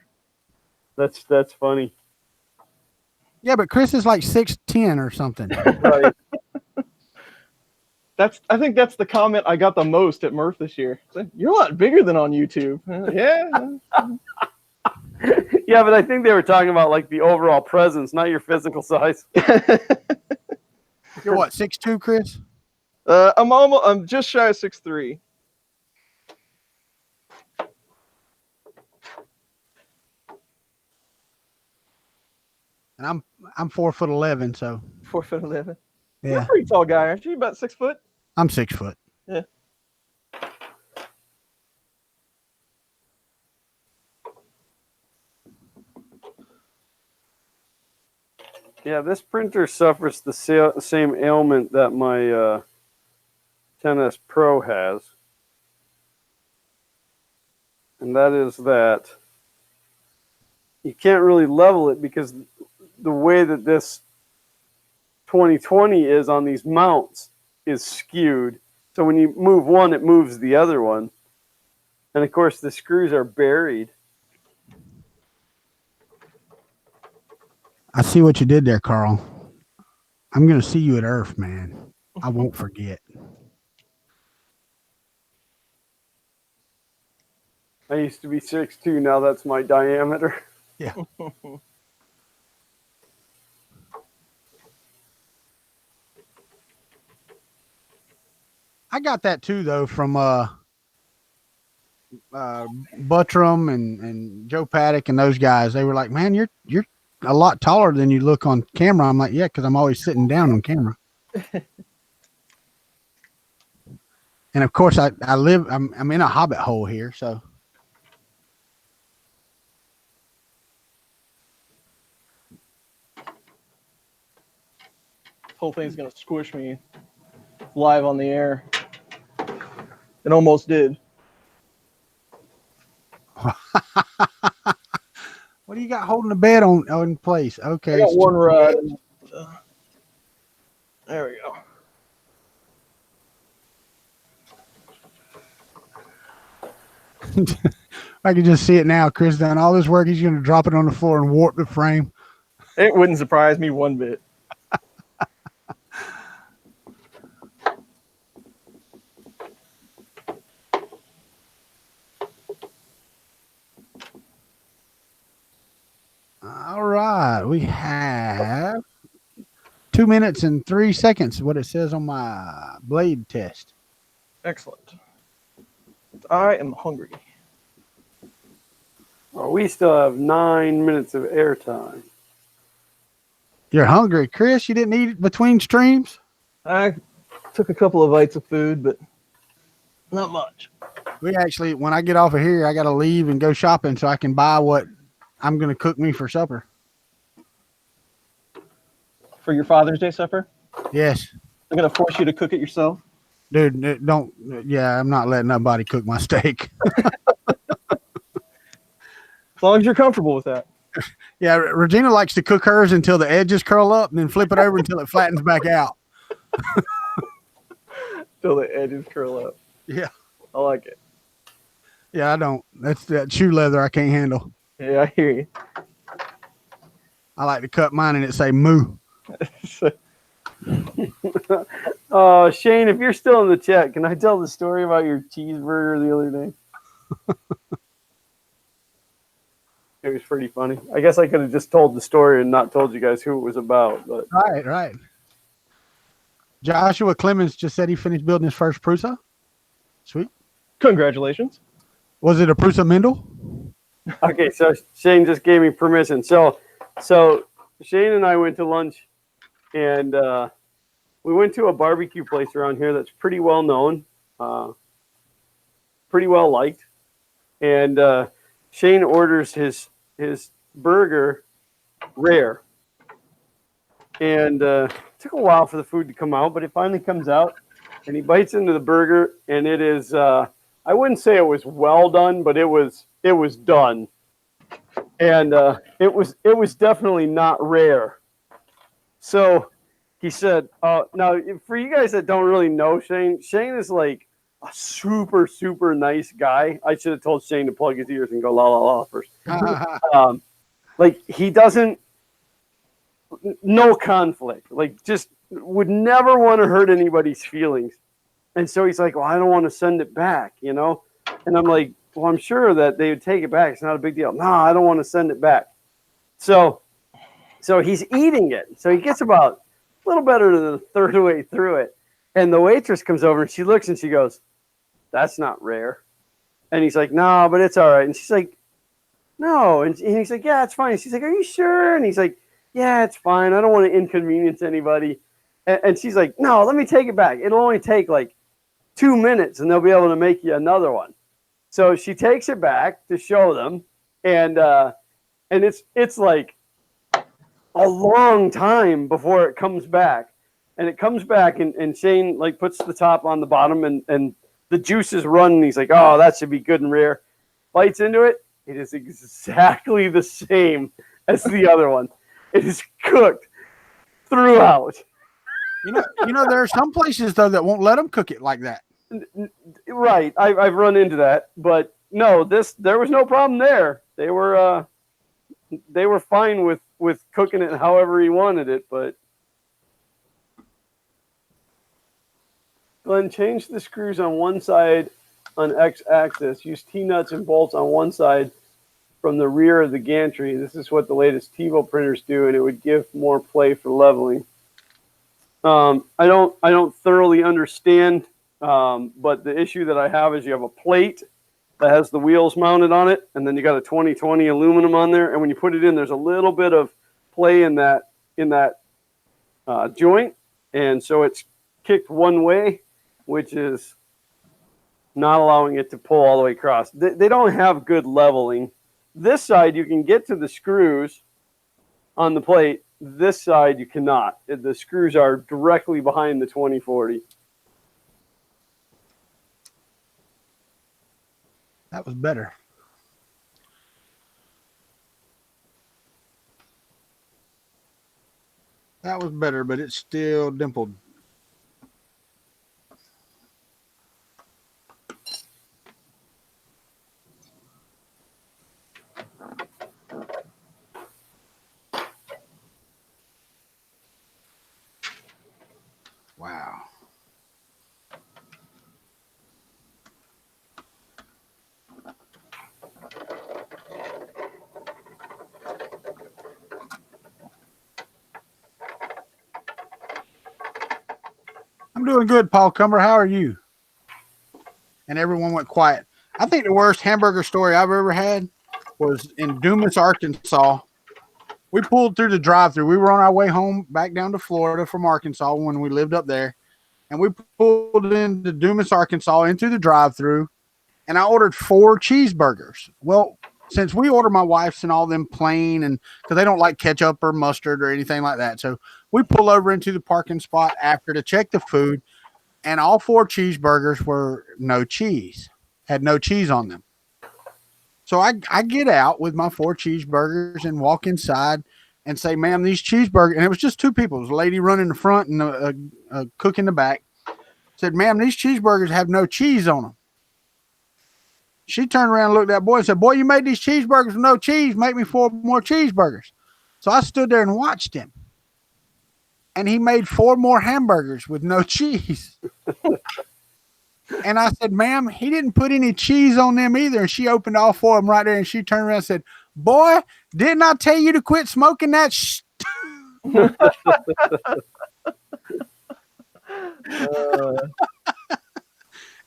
that's funny. Yeah, but Chris is like 6'10" or something. Right. I think that's the comment I got the most at Murph this year. It's like, you're a lot bigger than on YouTube. Yeah. Yeah, but I think they were talking about like the overall presence, not your physical size. You're what, 6'2", Chris? I'm just shy of 6'3". And I'm 4'11", so 4'11". You're yeah, a pretty tall guy, aren't you? About 6 foot? I'm 6 foot. Yeah. Yeah, this printer suffers the same ailment that my 10S Pro has. And that is that you can't really level it because the way that this 2020 is on these mounts is skewed. So when you move one, it moves the other one. And of course, the screws are buried. I see what you did there, Carl. I'm going to see you at Earth, man. I won't forget. I used to be 6'2", now that's my diameter. Yeah. I got that too, though, from Buttram and Joe Paddock and those guys. They were like, "Man, you're a lot taller than you look on camera." I'm like, "Yeah, because I'm always sitting down on camera." And of course, I'm in a hobbit hole here, so. This whole thing's gonna squish me live on the air. It almost did. What do you got holding the bed in place? Okay. I got one rod. There we go. I can just see it now. Chris done all this work. He's going to drop it on the floor and warp the frame. It wouldn't surprise me one bit. All right. We have 2 minutes and 3 seconds, what it says on my blade test. Excellent. I am hungry. Well, we still have 9 minutes of airtime. You're hungry, Chris? You didn't eat between streams? I took a couple of bites of food, but not much. We actually, when I get off of here, I got to leave and go shopping so I can buy what I'm going to cook me for supper. For your Father's Day supper? Yes. I'm going to force you to cook it yourself? Dude, don't. Yeah, I'm not letting nobody cook my steak. As long as you're comfortable with that. Yeah, Regina likes to cook hers until the edges curl up and then flip it over until it flattens back out. Till the edges curl up. Yeah. I like it. Yeah, I don't. That's that shoe leather I can't handle. Yeah, I hear you. I like to cut mine and it say moo. Shane, if you're still in the chat, can I tell the story about your cheeseburger the other day? It was pretty funny. I guess I could have just told the story and not told you guys who it was about. But Right. Joshua Clemens just said he finished building his first Prusa. Sweet. Congratulations. Was it a Prusa Mendel? okay, so Shane just gave me permission. So Shane and I went to lunch, and we went to a barbecue place around here that's pretty well known, pretty well liked. And Shane orders his burger rare. And it took a while for the food to come out, but it finally comes out. And he bites into the burger, and it is, I wouldn't say it was well done, but it was done. And it was definitely not rare. So he said, now for you guys that don't really know Shane is like a super, super nice guy. I should have told Shane to plug his ears and go la la la first. Like he doesn't, no conflict, like just would never want to hurt anybody's feelings. And so he's like, well, I don't want to send it back, you know? And I'm like, well, I'm sure that they would take it back. It's not a big deal. No, I don't want to send it back. So he's eating it. So he gets about a little better than a third way through it. And the waitress comes over and she looks and she goes, that's not rare. And he's like, no, but it's all right. And she's like, no. And he's like, yeah, it's fine. And she's like, are you sure? And he's like, yeah, it's fine. I don't want to inconvenience anybody. And she's like, no, let me take it back. It'll only take like 2 minutes and they'll be able to make you another one. So she takes it back to show them. And it's like a long time before it comes back. And it comes back and Shane like puts the top on the bottom and the juices run. And he's like, oh, that should be good and rare. Bites into it. It is exactly the same as the other one. It is cooked throughout. You know, there are some places though that won't let them cook it like that. Right, I've run into that, but no, there was no problem there. They were fine with cooking it however he wanted it. But Glenn, change the screws on one side on X-axis. Use T-nuts and bolts on one side from the rear of the gantry. This is what the latest TiVo printers do, and it would give more play for leveling. I don't thoroughly understand, but the issue that I have is you have a plate that has the wheels mounted on it, and then you got a 2020 aluminum on there, and when you put it in, there's a little bit of play in that joint, and so it's kicked one way, which is not allowing it to pull all the way across. They don't have good leveling. This side, you can get to the screws on the plate. This side, you cannot. The screws are directly behind the 2040. That was better. That was better, but it's still dimpled. Wow. I'm doing good, Paul Cumber. How are you? And everyone went quiet. I think the worst hamburger story I've ever had was in Dumas, Arkansas. We pulled through the drive-thru. We were on our way home back down to Florida from Arkansas when we lived up there. And we pulled into Dumas, Arkansas into the drive-thru, and I ordered 4 cheeseburgers. Well, since we order my wife's and all them plain, and because they don't like ketchup or mustard or anything like that. So we pull over into the parking spot after to check the food, and all 4 cheeseburgers were no cheese, had no cheese on them. So I get out with my 4 cheeseburgers and walk inside and say, ma'am, these cheeseburgers, and it was just 2 people. It was a lady running the front and a cook in the back. Said, ma'am, these cheeseburgers have no cheese on them. She turned around and looked at that boy and said, boy, you made these cheeseburgers with no cheese. Make me 4 more cheeseburgers. So I stood there and watched him. And he made 4 more hamburgers with no cheese. And I said, ma'am, he didn't put any cheese on them either. And she opened all 4 of them right there. And she turned around and said, boy, didn't I tell you to quit smoking that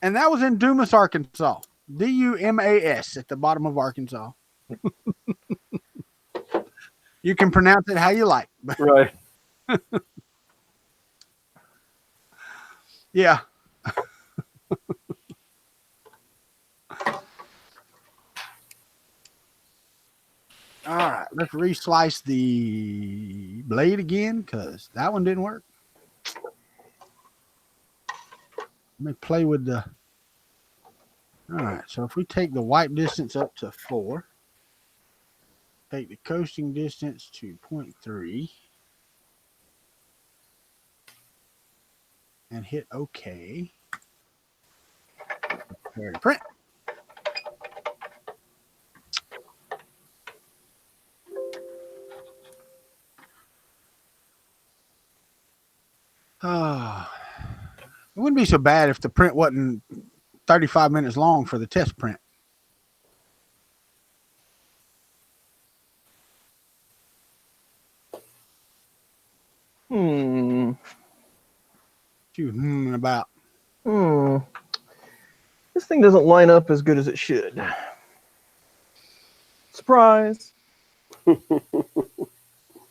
And that was in Dumas, Arkansas. Dumas at the bottom of Arkansas. You can pronounce it how you like. Right. Yeah. All right, let's reslice the blade again because that one didn't work. Let me play with the. All right, so if we take the wipe distance up to 4, take the coasting distance to 0.3, and hit OK. Prepare to print. It wouldn't be so bad if the print wasn't 35 minutes long for the test print. Hmm. About. This thing doesn't line up as good as it should. Surprise. You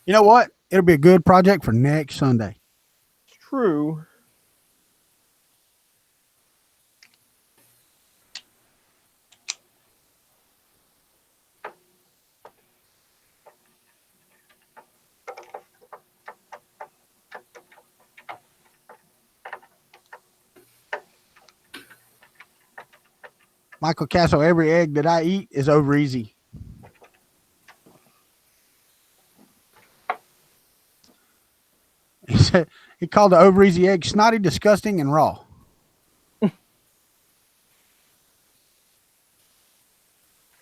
know what? It'll be a good project for next Sunday. It's true. Michael Castle, every egg that I eat is over easy. He said he called the over easy egg snotty, disgusting, and raw.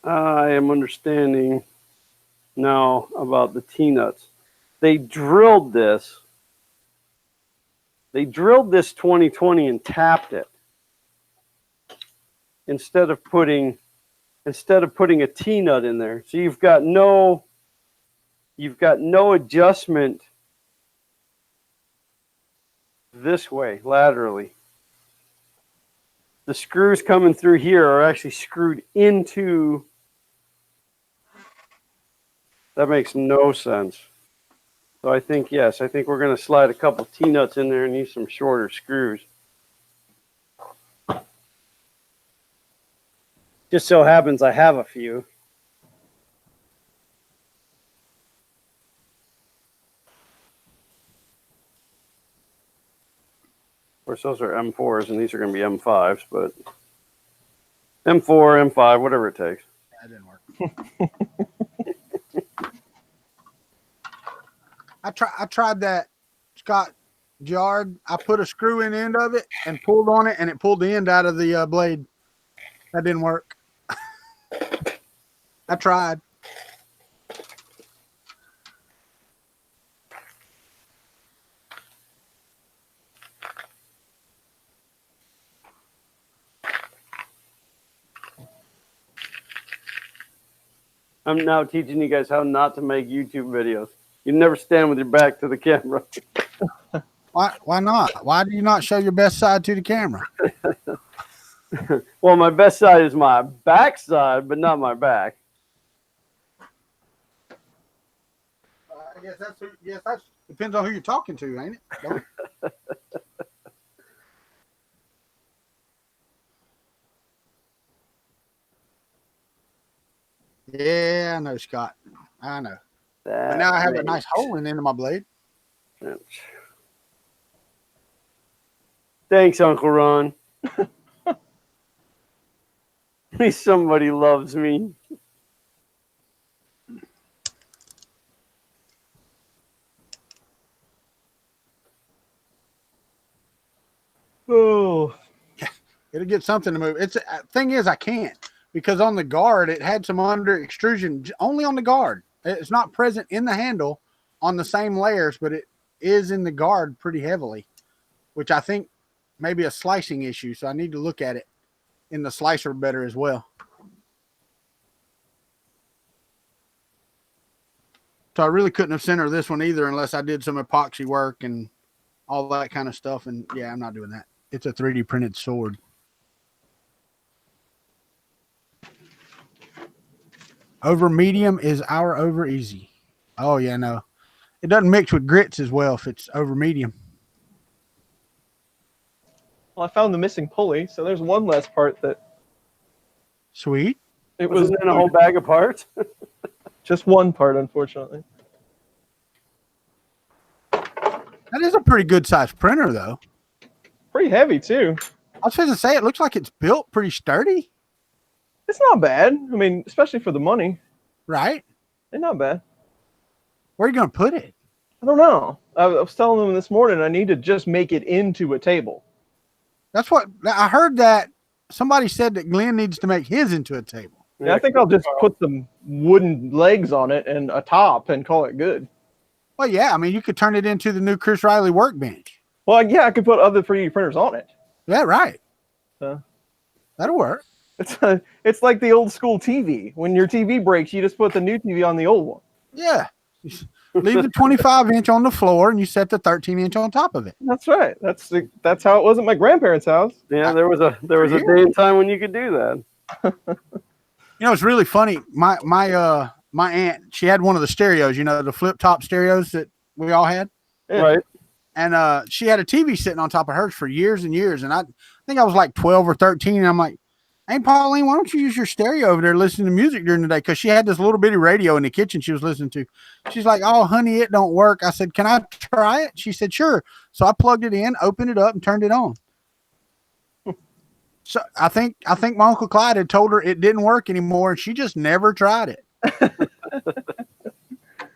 I am understanding now about the T-nuts. They drilled this 2020 and tapped it instead of putting a T-nut in there. So you've got no adjustment this way laterally. The screws coming through here are actually screwed into. That makes no sense. So I think, yes, I think we're going to slide a couple T-nuts in there and use some shorter screws. Just so happens I have a few. Of course, those are M4s, and these are going to be M5s, but M4, M5, whatever it takes. That didn't work. I tried that Scott Jard. I put a screw in the end of it and pulled on it, and it pulled the end out of the blade. That didn't work. I tried. I'm now teaching you guys how not to make YouTube videos. You never stand with your back to the camera. Why not? Why do you not show your best side to the camera? Well, my best side is my back side, but not my back. I guess that's depends on who you're talking to, ain't it? Yeah, I know, Scott. I know. But now I have a nice hole in the end of my blade. Thanks, Uncle Ron. At least somebody loves me. Oh, It'll get something to move. It's thing is I can't because on the guard it had some under extrusion only on the guard. It's not present in the handle on the same layers, but it is in the guard pretty heavily, which I think may be a slicing issue. So I need to look at it in the slicer better as well. So I really couldn't have centered this one either unless I did some epoxy work and all that kind of stuff. And yeah, I'm not doing that. It's a 3D printed sword. Over medium is our over easy. Oh yeah, no. It doesn't mix with grits as well if it's over medium. well, I found the missing pulley, so there's one less part that Sweet. it Was was it in a whole bag of parts? just one part, unfortunately. That is a pretty good sized printer though. Pretty heavy too. I was going to say it looks like it's built pretty sturdy, It's not bad. I mean, especially for the money, right? it's not bad. Where are you going to put it? I don't know. I was telling them this morning I need to just make it into a table. That's what I heard, that somebody said that Glenn needs to make his into a table. Yeah, I think I'll just put some wooden legs on it and a top and call it good. Well, yeah, I mean, you could turn it into the new Chris Riley workbench. Well, yeah, I could put other 3D printers on it. Yeah, right. So That'll work. it's like the old school TV. When your TV breaks, you just put the new TV on the old one. Yeah. Leave the 25-inch on the floor and you set the 13-inch on top of it. That's right. That's how it was at my grandparents' house. Yeah, there was a day and time when you could do that. You know, it's really funny. My aunt, she had one of the stereos, you know, the flip top stereos that we all had. Yeah. Right. And she had a TV sitting on top of hers for years and years. And I think I was like 12 or 13. And I'm like, hey, Pauline, why don't you use your stereo over there listening to music during the day? Because she had this little bitty radio in the kitchen she was listening to. She's like, oh, honey, it don't work. I said, can I try it? She said, sure. So I plugged it in, opened it up, and turned it on. So I think my Uncle Clyde had told her it didn't work anymore, and she just never tried it.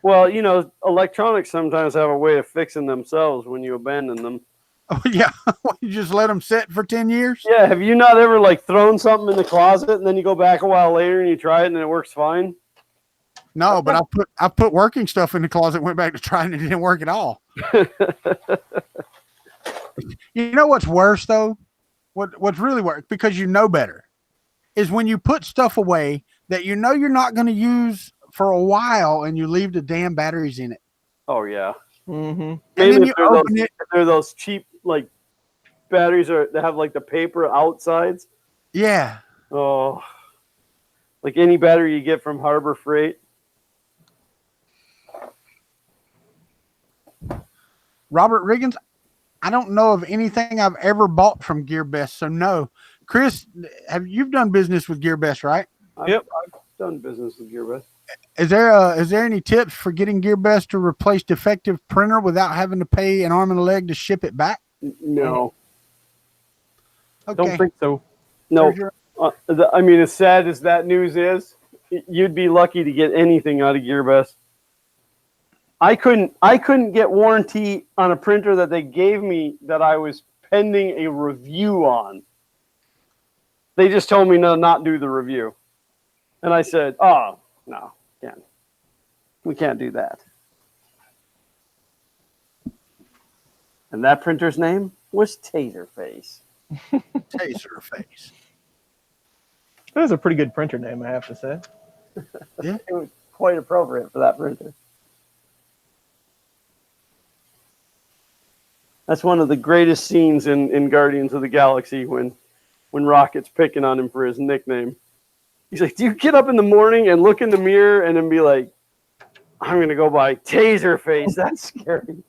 Well, you know, electronics sometimes have a way of fixing themselves when you abandon them. Oh, yeah. You just let them sit for 10 years? Yeah, have you not ever like thrown something in the closet and then you go back a while later and you try it and it works fine? No, but I put working stuff in the closet, went back to try it, and it didn't work at all. You know what's worse though? What's really worse, because you know better, is when you put stuff away that you know you're not going to use for a while and you leave the damn batteries in it. Oh yeah. Mm-hmm. And Maybe then if you they're open those, it. if they're those cheap like batteries that have like the paper outsides. Yeah. Oh, like any battery you get from Harbor Freight. Robert Riggins, I don't know of anything I've ever bought from GearBest, so no. Chris, you've done business with GearBest, right? Yep. I've done business with GearBest. Is there any tips for getting GearBest to replace defective printer without having to pay an arm and a leg to ship it back? No. Okay. Don't think so. No. Sure. I mean, as sad as that news is, you'd be lucky to get anything out of GearBest. I couldn't get warranty on a printer that they gave me that I was pending a review on. They just told me to not do the review. And I said, oh, no, we can't do that. And that printer's name was Taserface. Taserface. That was a pretty good printer name, I have to say. Yeah. It was quite appropriate for that printer. That's one of the greatest scenes in Guardians of the Galaxy when Rocket's picking on him for his nickname. He's like, do you get up in the morning and look in the mirror and then be like, I'm going to go by Taserface? That's scary.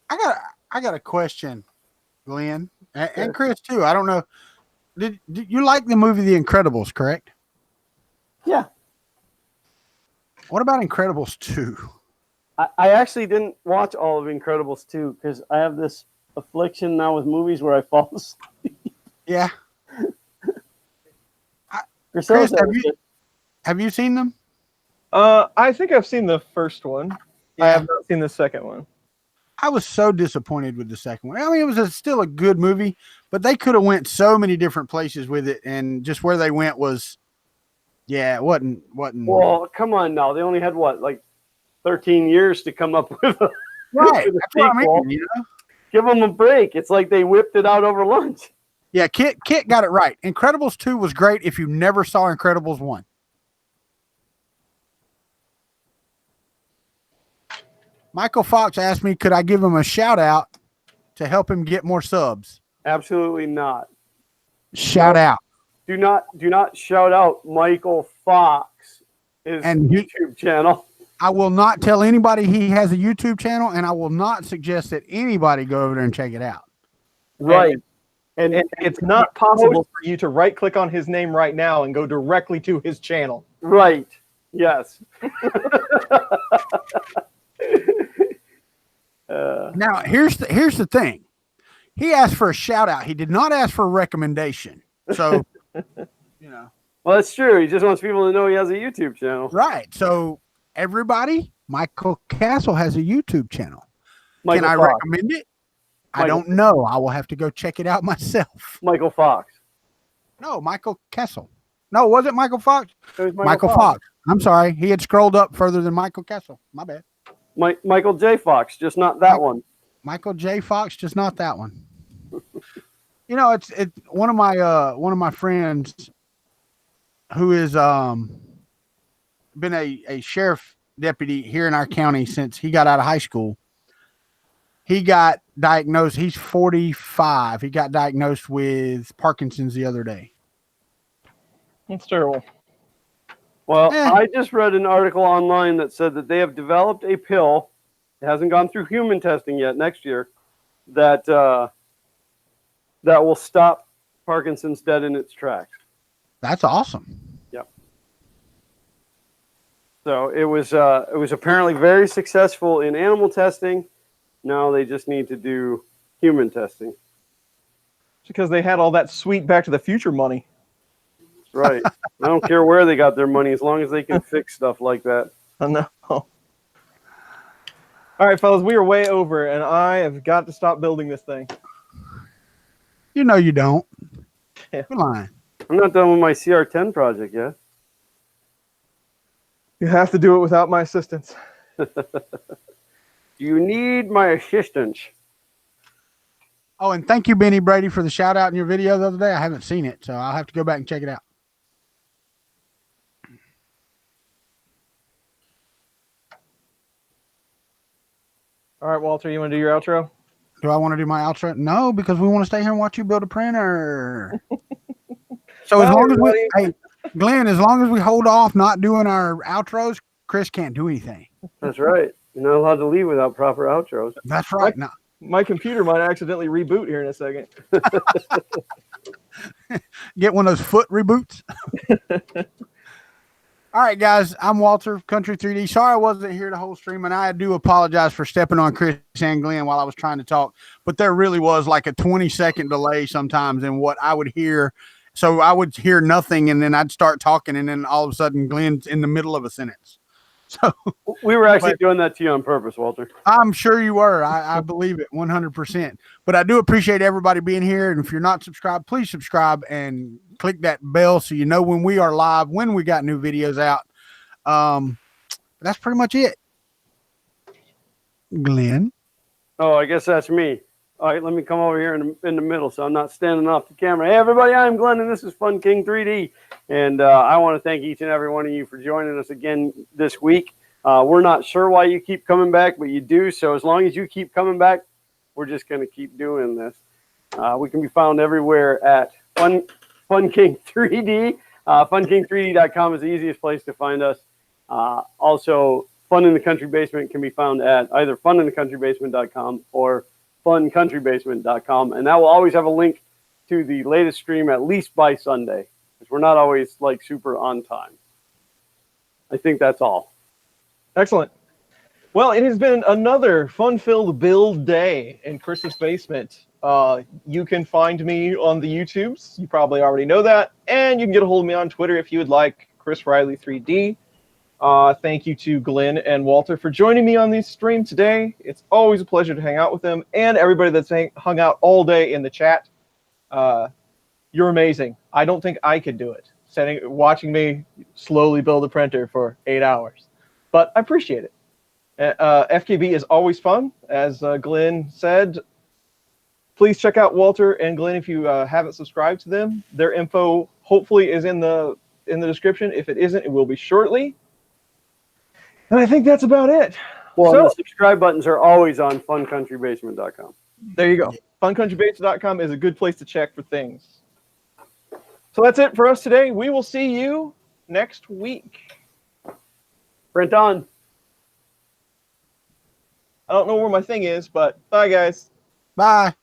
I got a question, Glenn, and Chris too. I don't know. Did you like the movie The Incredibles, correct? Yeah. What about Incredibles 2? I actually didn't watch all of Incredibles 2 because I have this affliction now with movies where I fall asleep. Yeah. Chris, have you seen them? I think I've seen the first one. Yeah. I have not seen the second one. I was so disappointed with the second one. I mean, it was still a good movie, but they could have went so many different places with it, and just where they went was, it wasn't. Well, come on now. They only had like 13 years to come up with a, right. with a That's what I sequel. mean, you know? Give them a break. It's like they whipped it out over lunch. Yeah, Kit got it right. Incredibles 2 was great if you never saw Incredibles 1. Michael Fox asked me, could I give him a shout out to help him get more subs? Absolutely not. Shout out. Do not shout out Michael Fox, his YouTube channel. I will not tell anybody he has a YouTube channel, and I will not suggest that anybody go over there and check it out. Right. And it's not possible for you to right click on his name right now and go directly to his channel. Right. Yes. Now, here's the thing. He asked for a shout out. He did not ask for a recommendation. So, you know. Well, that's true. He just wants people to know he has a YouTube channel. Right. So, everybody, Michael Castle has a YouTube channel. Michael Can I Fox. recommend it? I don't know. I will have to go check it out myself. Michael Fox. No, Michael Castle. No, was it Michael Fox? It was Michael Fox. I'm sorry. He had scrolled up further than Michael Castle. My bad. Michael J. Fox, just not that one. Michael J. Fox, just not that one. You know, it's one of my friends who is been a sheriff deputy here in our county since he got out of high school. He got diagnosed. He's 45. He got diagnosed with Parkinson's the other day. That's terrible. Well, I just read an article online that said that they have developed a pill. It hasn't gone through human testing yet. Next year, that will stop Parkinson's dead in its tracks. That's awesome. Yep. So it was apparently very successful in animal testing. Now they just need to do human testing. It's because they had all that sweet Back to the Future money. Right. I don't care where they got their money as long as they can fix stuff like that. I know. All right, fellas, we are way over, and I have got to stop building this thing. You know you don't. Yeah. Come on. I'm not done with my CR10 project yet. You have to do it without my assistance. You need my assistance. Oh, and thank you, Benny Brady, for the shout out in your video the other day. I haven't seen it, so I'll have to go back and check it out. All right, Walter, you want to do your outro? Do I want to do my outro? No, because we want to stay here and watch you build a printer. So as long as hey, Glenn, as long as we hold off not doing our outros, Chris can't do anything. That's right. You're not allowed to leave without proper outros. That's right. My computer might accidentally reboot here in a second. Get one of those foot reboots. All right, guys. I'm Walter, Country 3D. Sorry I wasn't here the whole stream, and I do apologize for stepping on Chris and Glenn while I was trying to talk. But there really was like a 20-second delay sometimes in what I would hear. So I would hear nothing, and then I'd start talking, and then all of a sudden Glenn's in the middle of a sentence. So We were actually doing that to you on purpose, Walter. I'm sure you were. I believe it 100%. But I do appreciate everybody being here. And if you're not subscribed, please subscribe and click that bell so you know when we are live, when we got new videos out. That's pretty much it. Glenn. Oh, I guess that's me. All right, let me come over here in the middle so I'm not standing off the camera. Hey, everybody, I'm Glenn, and this is Fun King 3D. And I want to thank each and every one of you for joining us again this week. We're not sure why you keep coming back, but you do. So as long as you keep coming back, we're just going to keep doing this. We can be found everywhere at Fun King 3D. FunKing3D.com is the easiest place to find us. Also, Fun in the Country Basement can be found at either funinthecountrybasement.com or funcountrybasement.com, and that will always have a link to the latest stream at least by Sunday, because we're not always like super on time. I think that's all. Excellent. Well, it has been another fun-filled build day in Chris's basement. You can find me on the YouTubes. You probably already know that. And you can get a hold of me on Twitter if you would like, Chris Riley 3D. Thank you to Glenn and Walter for joining me on this stream today. It's always a pleasure to hang out with them, and everybody that's hung out all day in the chat. You're amazing. I don't think I could do it, watching me slowly build a printer for 8 hours. But I appreciate it. FKB is always fun, as Glenn said. Please check out Walter and Glenn if you haven't subscribed to them. Their info hopefully is in the description. If it isn't, it will be shortly. And I think that's about it. Well, So, the subscribe buttons are always on funcountrybasement.com. there you go. FunCountryBasement.com is a good place to check for things. So that's it for us today. We will see you next week. Print on. I don't know where my thing is, but bye, guys. Bye.